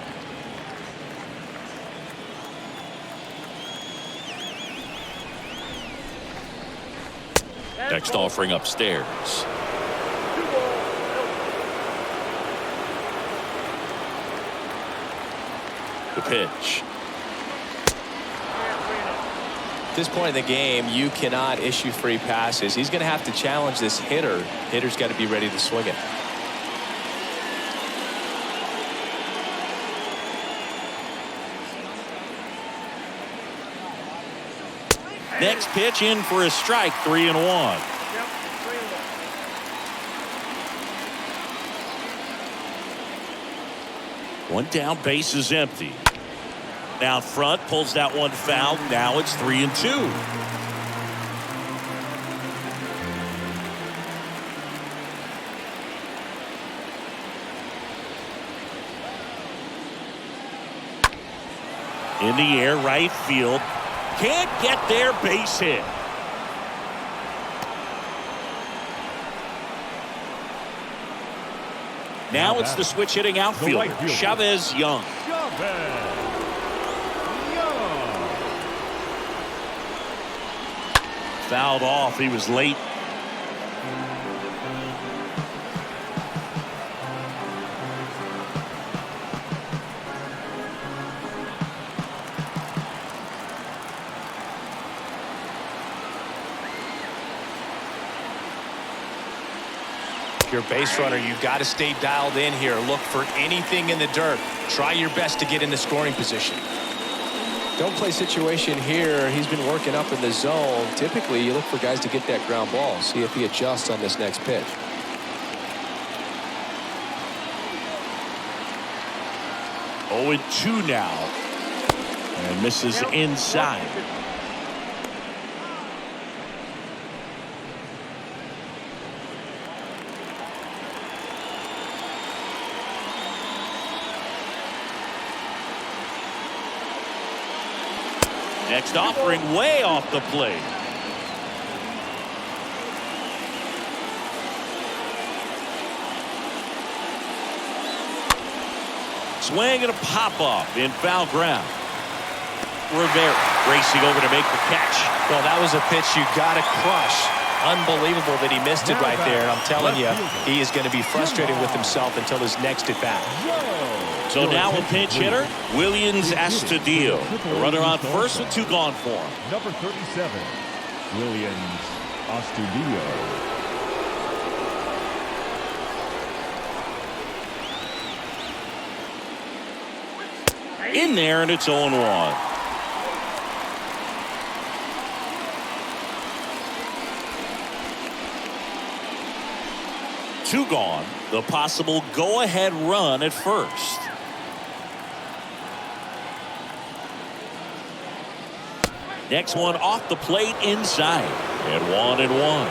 Next offering upstairs. The pitch. At this point in the game, you cannot issue free passes. He's going to have to challenge this hitter. Hitter's got to be ready to swing it. Next pitch in for a strike, 3-1. One down, base is empty. Down front, pulls that one foul. Now it's 3-2. In the air, right field. Can't get there, base hit. Now it's the switch hitting outfielder, Chavez Young. Fouled off. He was late. Your base runner, you've got to stay dialed in here. Look for anything in the dirt. Try your best to get in the scoring position. Don't play situation here. He's been working up in the zone. Typically, you look for guys to get that ground ball. See if he adjusts on this next pitch. Oh, 2 now. And misses inside. Next offering way off the plate. Swing and a pop-off in foul ground. Rivera racing over to make the catch. Well, that was a pitch you got to crush. Unbelievable that he missed it right there. I'm telling you, he is going to be frustrated with himself until his next at-bat. So now a pinch hitter, Williams Astudillo. The runner on first with 2 gone for him. Number 37, Williams Astudillo. in there, and it's 0-1. Two gone. The possible go-ahead run at first. Next one off the plate inside. And 1-1.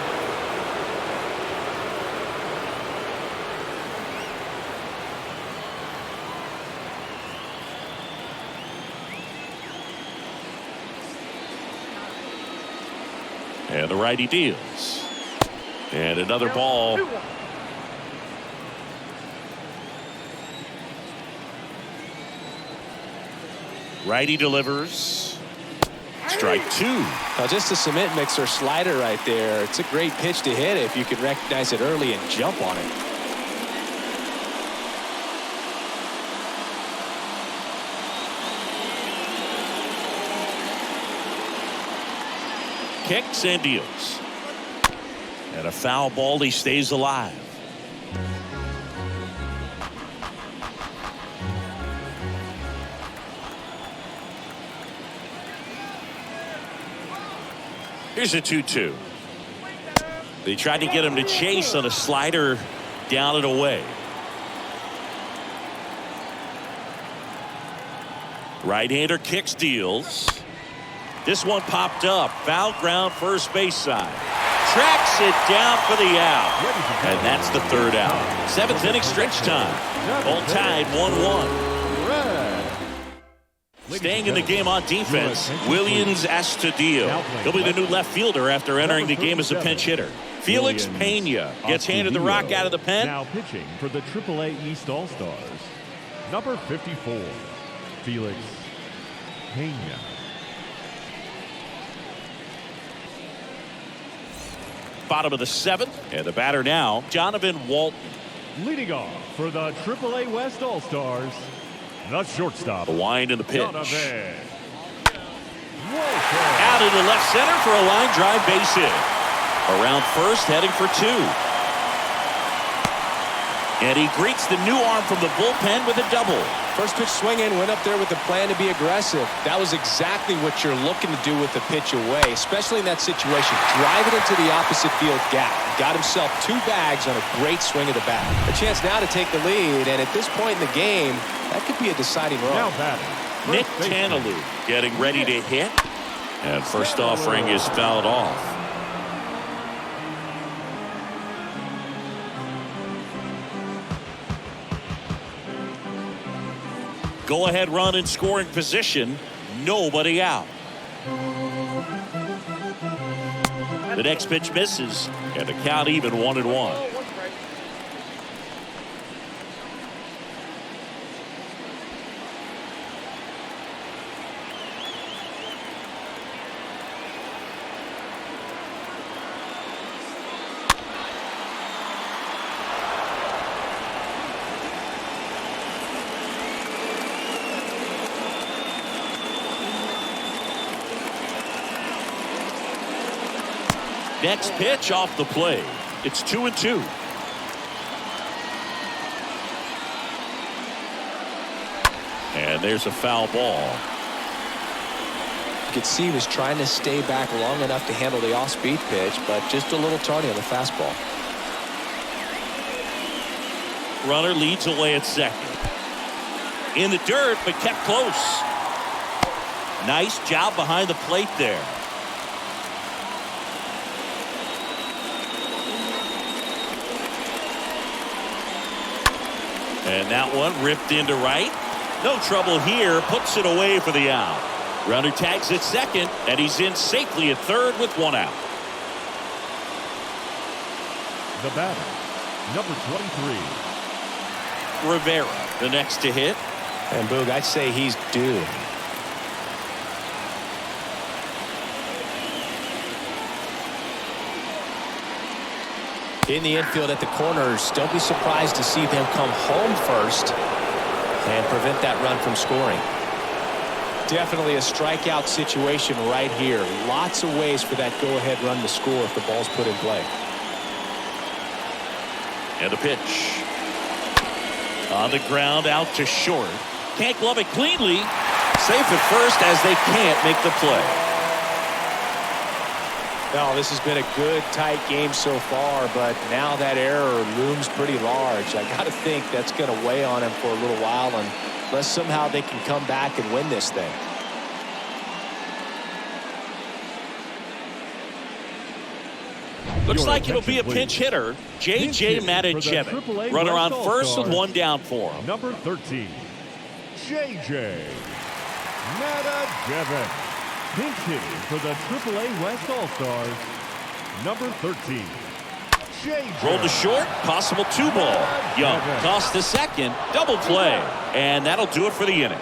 And the righty deals. And another ball. Righty delivers. Strike two. Now just a cement mixer slider right there. It's a great pitch to hit if you can recognize it early and jump on it. Kicks and deals. And a foul ball. He stays alive. Here's a 2-2. They tried to get him to chase on a slider down and away. Right-hander kicks, deals. This one popped up. Foul ground, first base side. Tracks it down for the out. And that's the third out. Seventh inning stretch time. All tied 1-1. Staying in the game on defense, Williams Astudillo. He'll be the new left fielder after entering the game as a pinch hitter. Felix Pena gets handed the rock out of the pen. Now pitching for the AAA East All-Stars, number 54, Felix Pena. Bottom of the seventh, and the batter now, Jonathan Walton. Leading off for the AAA West All-Stars, the shortstop. The wind and the pitch. Jonathan Out into left center for a line drive base hit. Around first, heading for two. And he greets the new arm from the bullpen with a double. First pitch swinging, went up there with a plan to be aggressive. That was exactly what you're looking to do with the pitch away, especially in that situation. Drive it into the opposite field gap. Got himself two bags on a great swing of the bat. A chance now to take the lead, and at this point in the game, that could be a deciding run. now batting. Nick Tanalou getting ready to hit. And first offering is fouled off. Go-ahead run in scoring position. Nobody out. The next pitch misses. And the count even 1-1. Next pitch off the plate. It's 2-2. And there's a foul ball. You could see he was trying to stay back long enough to handle the off-speed pitch, but just a little tardy on the fastball. Runner leads away at second. In the dirt, but kept close. Nice job behind the plate there. And that one ripped into right. No trouble here. Puts it away for the out. Runner tags at second, and he's in safely at third with one out. The batter, number 23. Rivera, the next to hit. And Boog, I'd say he's due. In the infield at the corners, don't be surprised to see them come home first and prevent that run from scoring. Definitely a strikeout situation right here. Lots of ways for that go-ahead run to score if the ball's put in play. And a pitch. On the ground, out to short. Can't glove it cleanly. Safe at first as they can't make the play. Now, this has been a good, tight game so far, but now that error looms pretty large. I got to think that's going to weigh on him for a little while unless somehow they can come back and win this thing. Looks like it'll be a pinch hitter. J.J. Matijevic. Runner on first with one down for him. Number 13, J.J. Matijevic. Pinch hitting for the AAA West All-Stars, number 13, J.J. Rolled to short, possible 2-ball. Young tossed to second, double play. And that'll do it for the inning.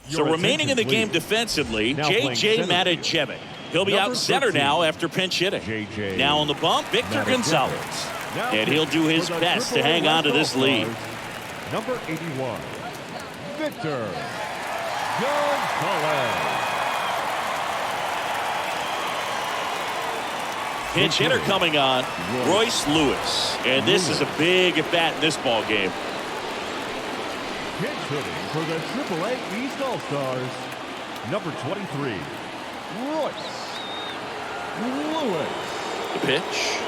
So remaining in the game defensively, J.J. Matijevic. He'll be out center now after pinch hitting. Now on the bump, Victor Gonzalez. And he'll do his best to hang on to this lead. Number 81, Victor Gonzalez. Pinch hitter coming on, Royce Lewis. And this is a big at-bat in this ball game. Pinch hitting for the AAA East All-Stars, number 23, Royce Lewis. The pitch.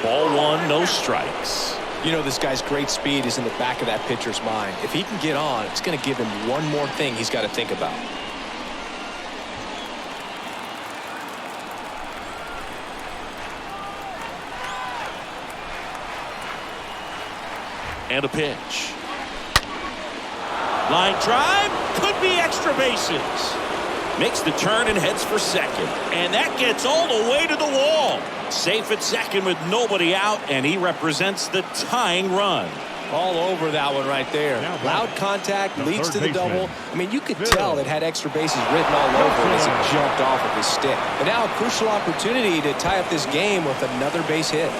Ball one, no strikes. You know, this guy's great speed is in the back of that pitcher's mind. If he can get on, it's going to give him one more thing he's got to think about. And a pitch. Line drive, could be extra bases. Makes the turn and heads for second. And that gets all the way to the wall. Safe at second with nobody out, and he represents the tying run. All over that one right there. Loud contact leads to the double. I mean, you could tell it had extra bases written all over it as it jumped off of his stick. And now a crucial opportunity to tie up this game with another base hit.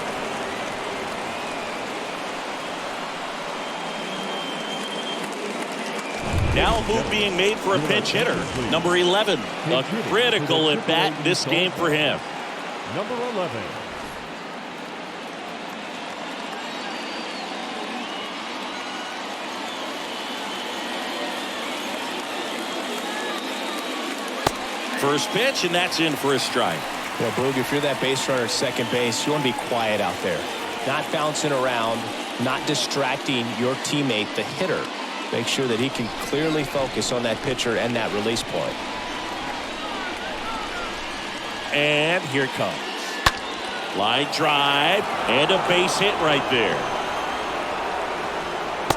Now a move being made for a pinch hitter. Number 11. A critical at bat in this game for him. Number 11. First pitch, and that's in for a strike. Well, Boog, if you're that base runner at second base, you want to be quiet out there. Not bouncing around, not distracting your teammate, the hitter. Make sure that he can clearly focus on that pitcher and that release point. And here it comes. Line drive and a base hit right there.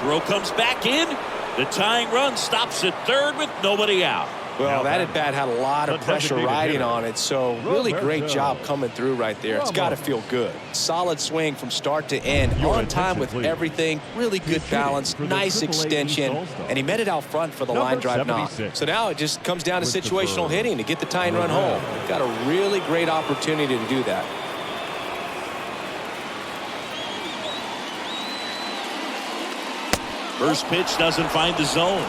Throw comes back in. The tying run stops at third with nobody out. Well, that at bat had a lot of pressure riding on it, so really great job coming through right there. It's got to feel good. Solid swing from start to end, on time with everything, really good balance, nice extension, and he met it out front for the line drive knock. So now it just comes down to situational hitting to get the tying run home. Got a really great opportunity to do that. First pitch doesn't find the zone.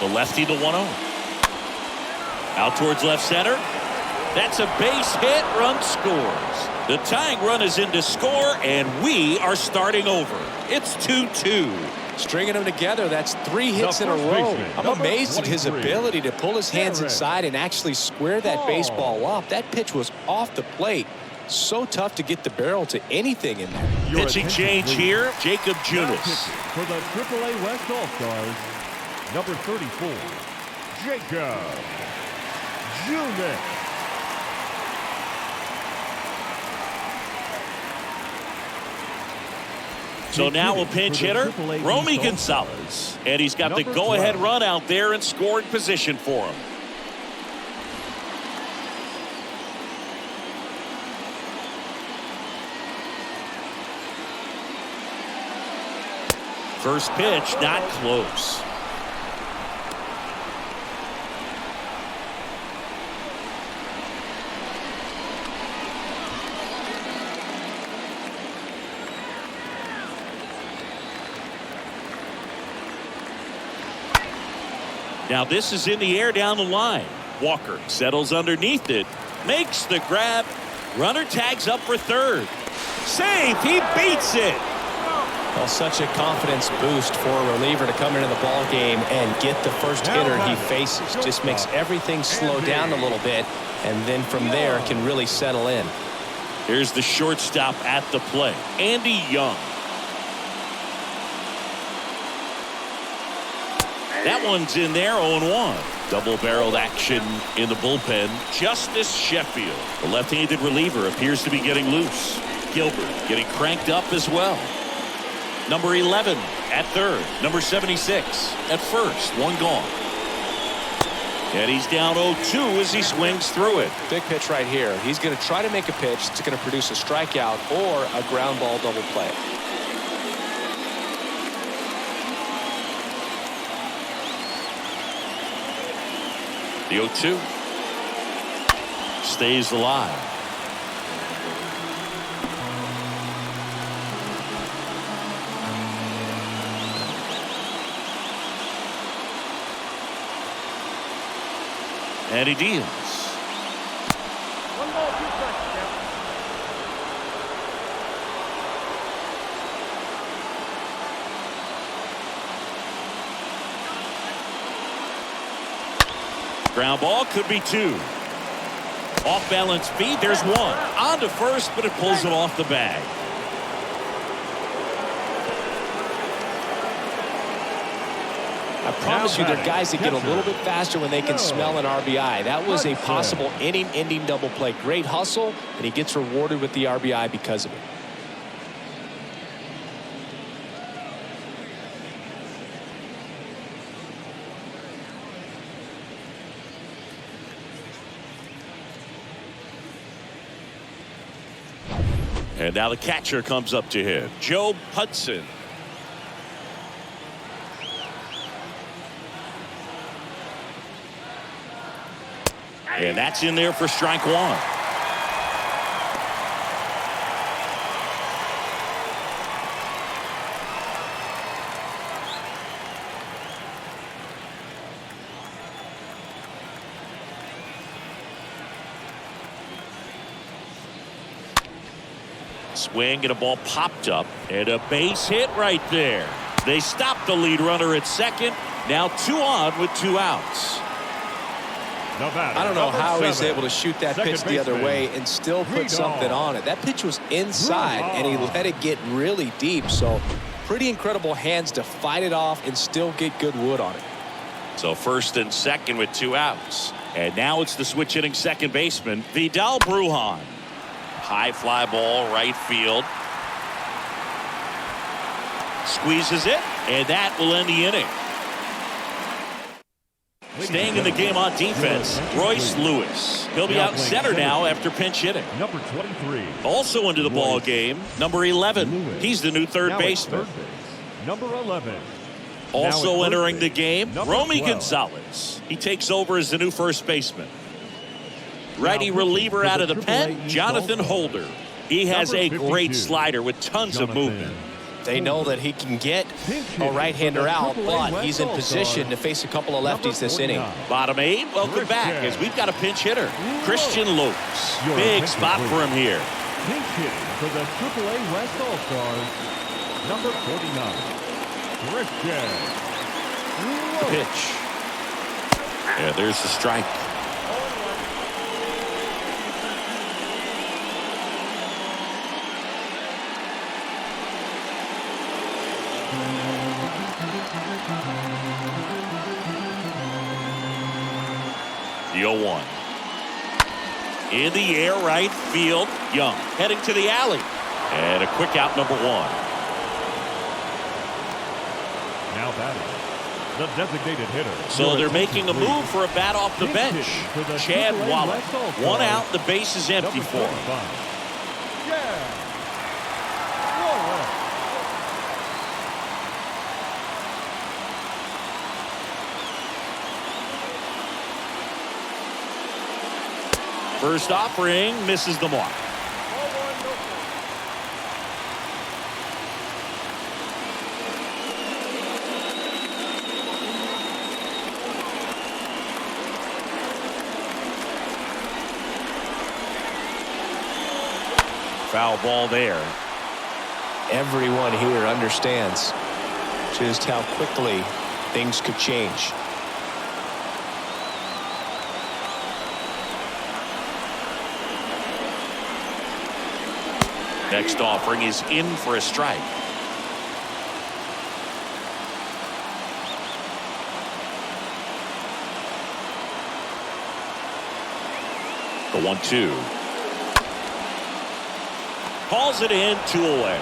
The lefty, the 1-0. Out towards left center. That's a base hit. Run scores. The tying run is in to score, and we are starting over. It's 2-2. Stringing them together, that's 3 hits in a row. I'm amazed at his ability to pull his hands inside and actually square that baseball up. That pitch was off the plate. So tough to get the barrel to anything in there. Pitching change here, Jacob Junis. For the AAA West All-Stars, number 34, Jacob Junis. So now a pinch hitter, Romy Gonzalez. And he's got the go-ahead run out there in scoring position for him. First pitch, not close. Now this is in the air down the line. Walker settles underneath it, makes the grab. Runner tags up for third. Save. He beats it. Well, such a confidence boost for a reliever to come into the ball game and get the first hitter he faces. Just makes everything slow down a little bit, and then from there can really settle in. Here's the shortstop at the plate, Andy Young. That one's in there, 0-1. Double-barreled action in the bullpen. Justice Sheffield, the left-handed reliever, appears to be getting loose. Gilbert getting cranked up as well. Number 11 at third. Number 76 at first. One gone. And he's down 0-2 as he swings through it. Big pitch right here. He's going to try to make a pitch that's going to produce a strikeout or a ground ball double play. The 0-2 stays alive. And he deals. 1 ball, 2 strikes. Count. Ground ball could be 2. Off balance feed. There's 1. On to first, but it pulls him off the bag. I promise you, they're guys that get a little bit faster when they can smell an RBI. That was a possible inning-ending double play. Great hustle, and he gets rewarded with the RBI because of it. And now the catcher comes up to him, Joe Hudson. And that's in there for strike 1. Swing and a ball popped up and a base hit right there. They stopped the lead runner at second. Now 2 on with 2 outs. I don't know how he's able to shoot that pitch the other way and still put something on it. That pitch was inside and he let it get really deep. So pretty incredible hands to fight it off and still get good wood on it. So first and second with 2 outs. And now it's the switch hitting second baseman, Vidal Brujan. High fly ball right field. Squeezes it, and that will end the inning. Staying in the game on defense, Royce Lewis. He'll be out center now after pinch hitting. Number 23. Also into the ball game, number 11. He's the new third baseman. Number 11. Also entering the game, Romy Gonzalez. He takes over as the new first baseman. Righty reliever out of the pen, Jonathan Holder. He has a great slider with tons of movement. They know that he can get a right-hander out, but he's in position to face a couple of lefties this inning. Bottom 8, welcome back as we've got a pinch hitter, Christian Lopes. Big spot for him here. Pinch hitting for the AAA West All-Stars, number 49, Christian Lopes. Pitch. Yeah, there's the strike. The 0-1. In the air right field. Young heading to the alley. And a quick out, number 1. Now batting, the designated hitter. So they're making a move for a bat off the bench. Chad Wallach. 1 out, the base is empty for him. First offering misses the mark. Foul ball there. Everyone here understands just how quickly things could change. Next offering is in for a strike. The 1-2. Calls it in, 2 away.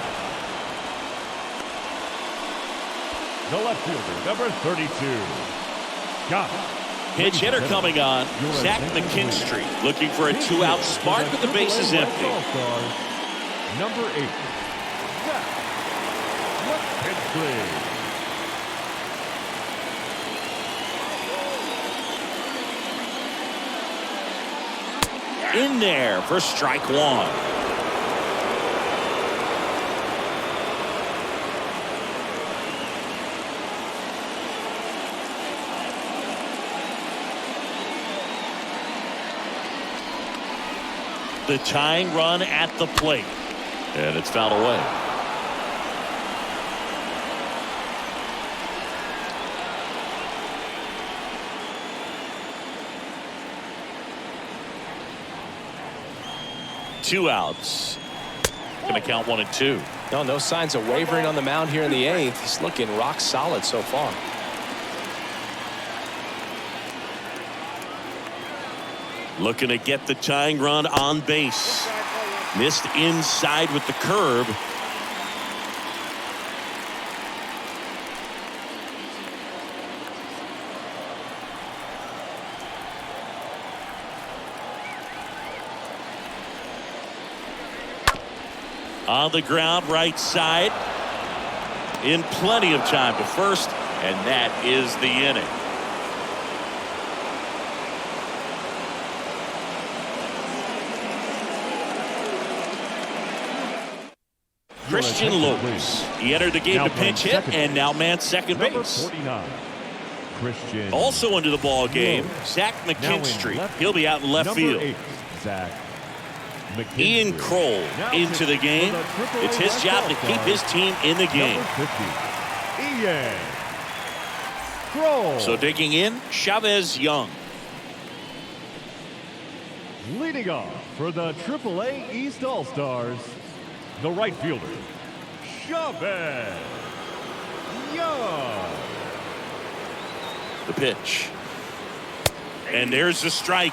The left fielder, number 32. Got it. Pinch hitter coming on. Zach McKinstry looking for a 2-out start with the bases empty. Number 8. Zach McKinstry. In there for strike 1. The tying run at the plate. And it's fouled away. Two outs. Going to count 1 and 2. No signs of wavering on the mound here in the 8th. He's looking rock solid so far. Looking to get the tying run on base. Missed inside with the curve. On the ground, right side. In plenty of time to first, and that is the inning. Christian Lopez. He entered the game to pinch hit and now man second base. Christian. Also into the ball game, Zach McKinstry. He'll be out in left field. 8, Zach McKinstry. Ian Kroll into the game. It's his job to keep his team in the game. 50, Ian Kroll. So digging in, Chavez Young. Leading off for the AAA East All-Stars, the right fielder, Chavez Young. The pitch. And there's the strike.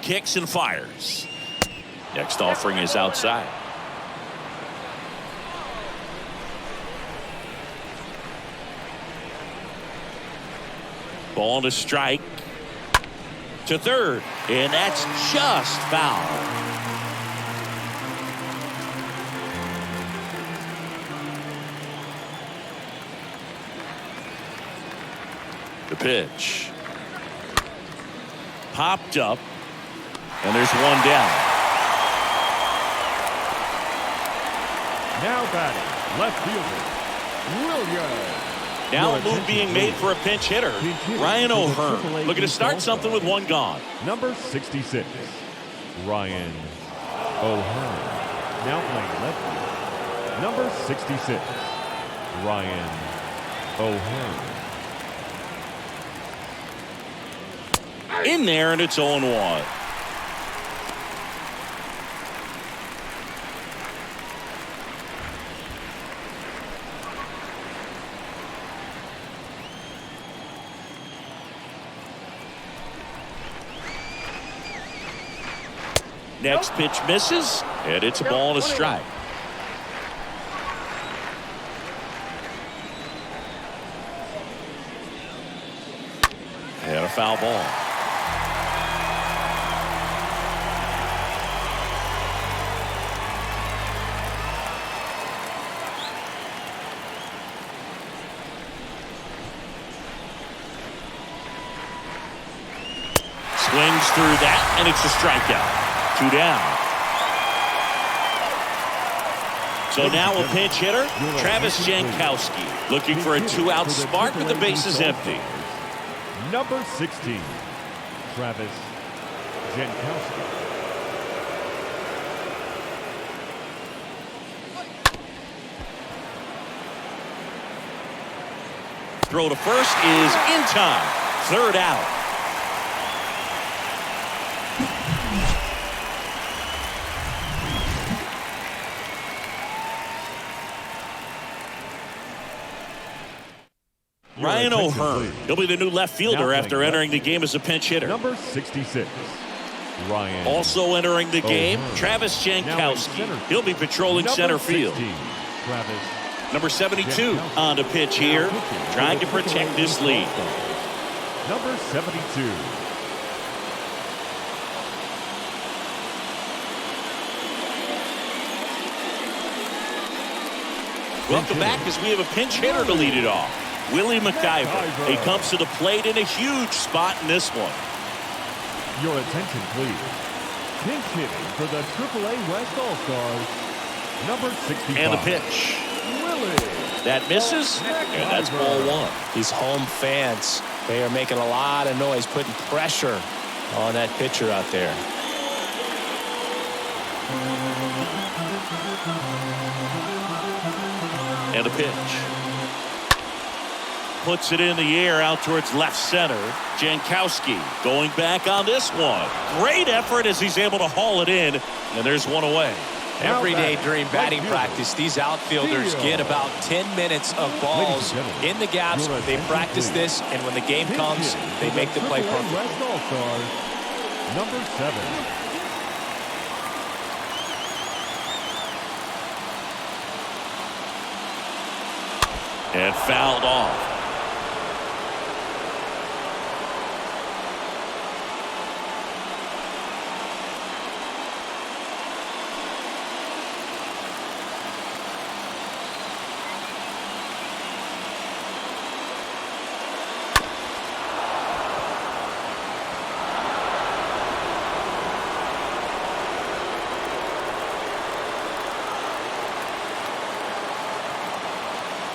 Kicks and fires. Next offering is outside. Ball to strike. To third. And that's just foul. The pitch. Popped up. And there's one down. Now batting, left fielder, Williams. Now a move being made for a pinch hitter. Ryan O'Hearn looking to start something with one gone. Number 66, Ryan O'Hearn. Now playing left field. Number 66, Ryan O'Hearn. In there, and it's 0-1. Next pitch misses, and it's a ball and a strike. And a foul ball. Swings through that, and it's a strikeout. 2 down. So now a pinch hitter, Travis Jankowski, looking for a 2-out start with the bases empty. Number 16, Travis Jankowski. Throw to first is in time. 3rd out. Ryan O'Hearn. He'll be the new left fielder after entering the game as a pinch hitter. Number 66, Ryan. Also entering the game, Travis Jankowski. He'll be patrolling center field. Travis. Number 72 on the pitch here, trying to protect this lead. Number 72. Welcome back as we have a pinch hitter to lead it off. Willie McIver. He comes to the plate in a huge spot in this one. Your attention, please. Pinch hitting for the AAA West All-Stars, number 65. And the pitch. Willie. That misses, and that's ball 1. These home fans, they are making a lot of noise, putting pressure on that pitcher out there. And the pitch. Puts it in the air out towards left center. Jankowski going back on this one. Great effort as he's able to haul it in, and there's one away. Every day during batting practice, these outfielders get about 10 minutes of balls in the gaps. They practice this, and when the game comes, they make the play perfect. West All-Stars, number 7. And fouled off.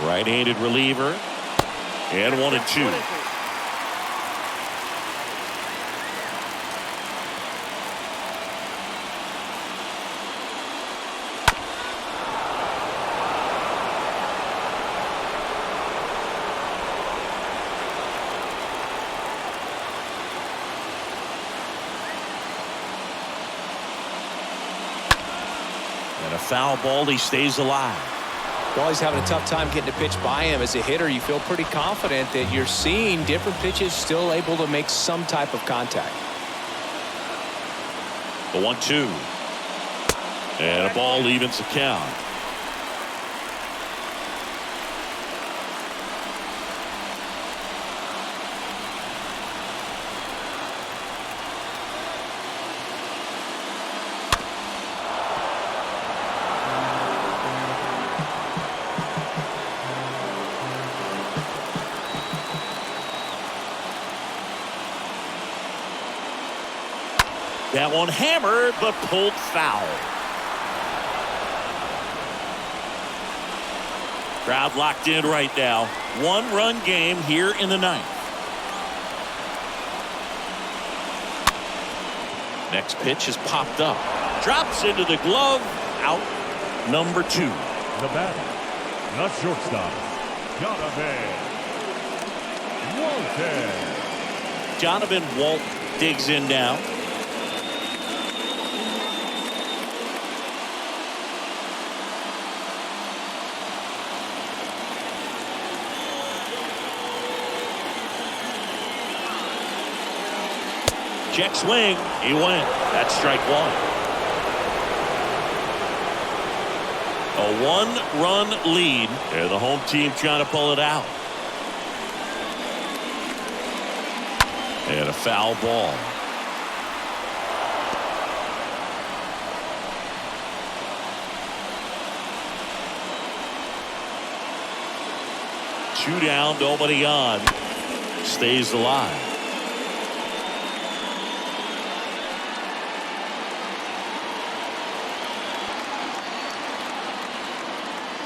Right-handed reliever. And 1-2. And a foul ball. He stays alive. Well, he's having a tough time getting a pitch by him. As a hitter, you feel pretty confident that you're seeing different pitches still able to make some type of contact. The 1-2. And a ball evens the count. That one hammered, but pulled foul. Crowd locked in right now. 1-run game here in the 9th. Next pitch is popped up. Drops into the glove. Out number 2. The batter, the shortstop, Jonathan Jonathan Walt digs in now. Check swing. He went. That's strike 1. A 1-run lead. And the home team trying to pull it out. And a foul ball. Two down, nobody on. Stays alive.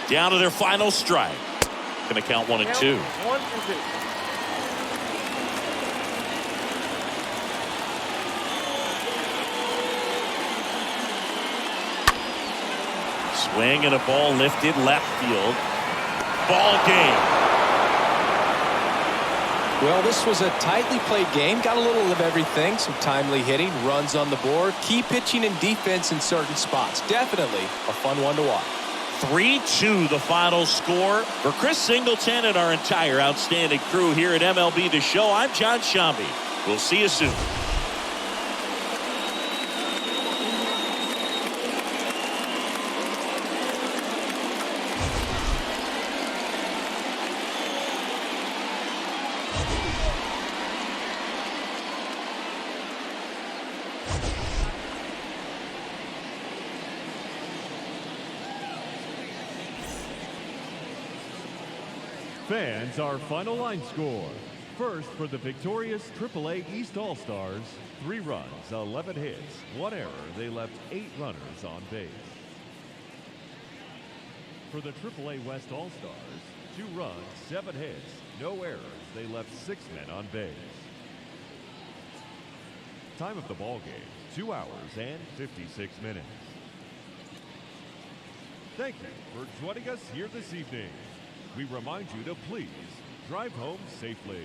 Down to their final strike. Going to count 1 and 2. 1 and 2. Swing and a ball lifted left field. Ball game. Well, this was a tightly played game. Got a little of everything. Some timely hitting, runs on the board, key pitching and defense in certain spots. Definitely a fun one to watch. 3-2 the final score. For Chris Singleton and our entire outstanding crew here at MLB The Show, I'm John Shambi. We'll see you soon. Fans, our final line score. First, for the victorious AAA East All-Stars, 3 runs, 11 hits, 1 error. They left 8 runners on base. For the AAA West All-Stars, 2 runs, 7 hits, no errors. They left 6 men on base. Time of the ball game, 2 hours and 56 minutes. Thank you for joining us here this evening. We remind you to please drive home safely.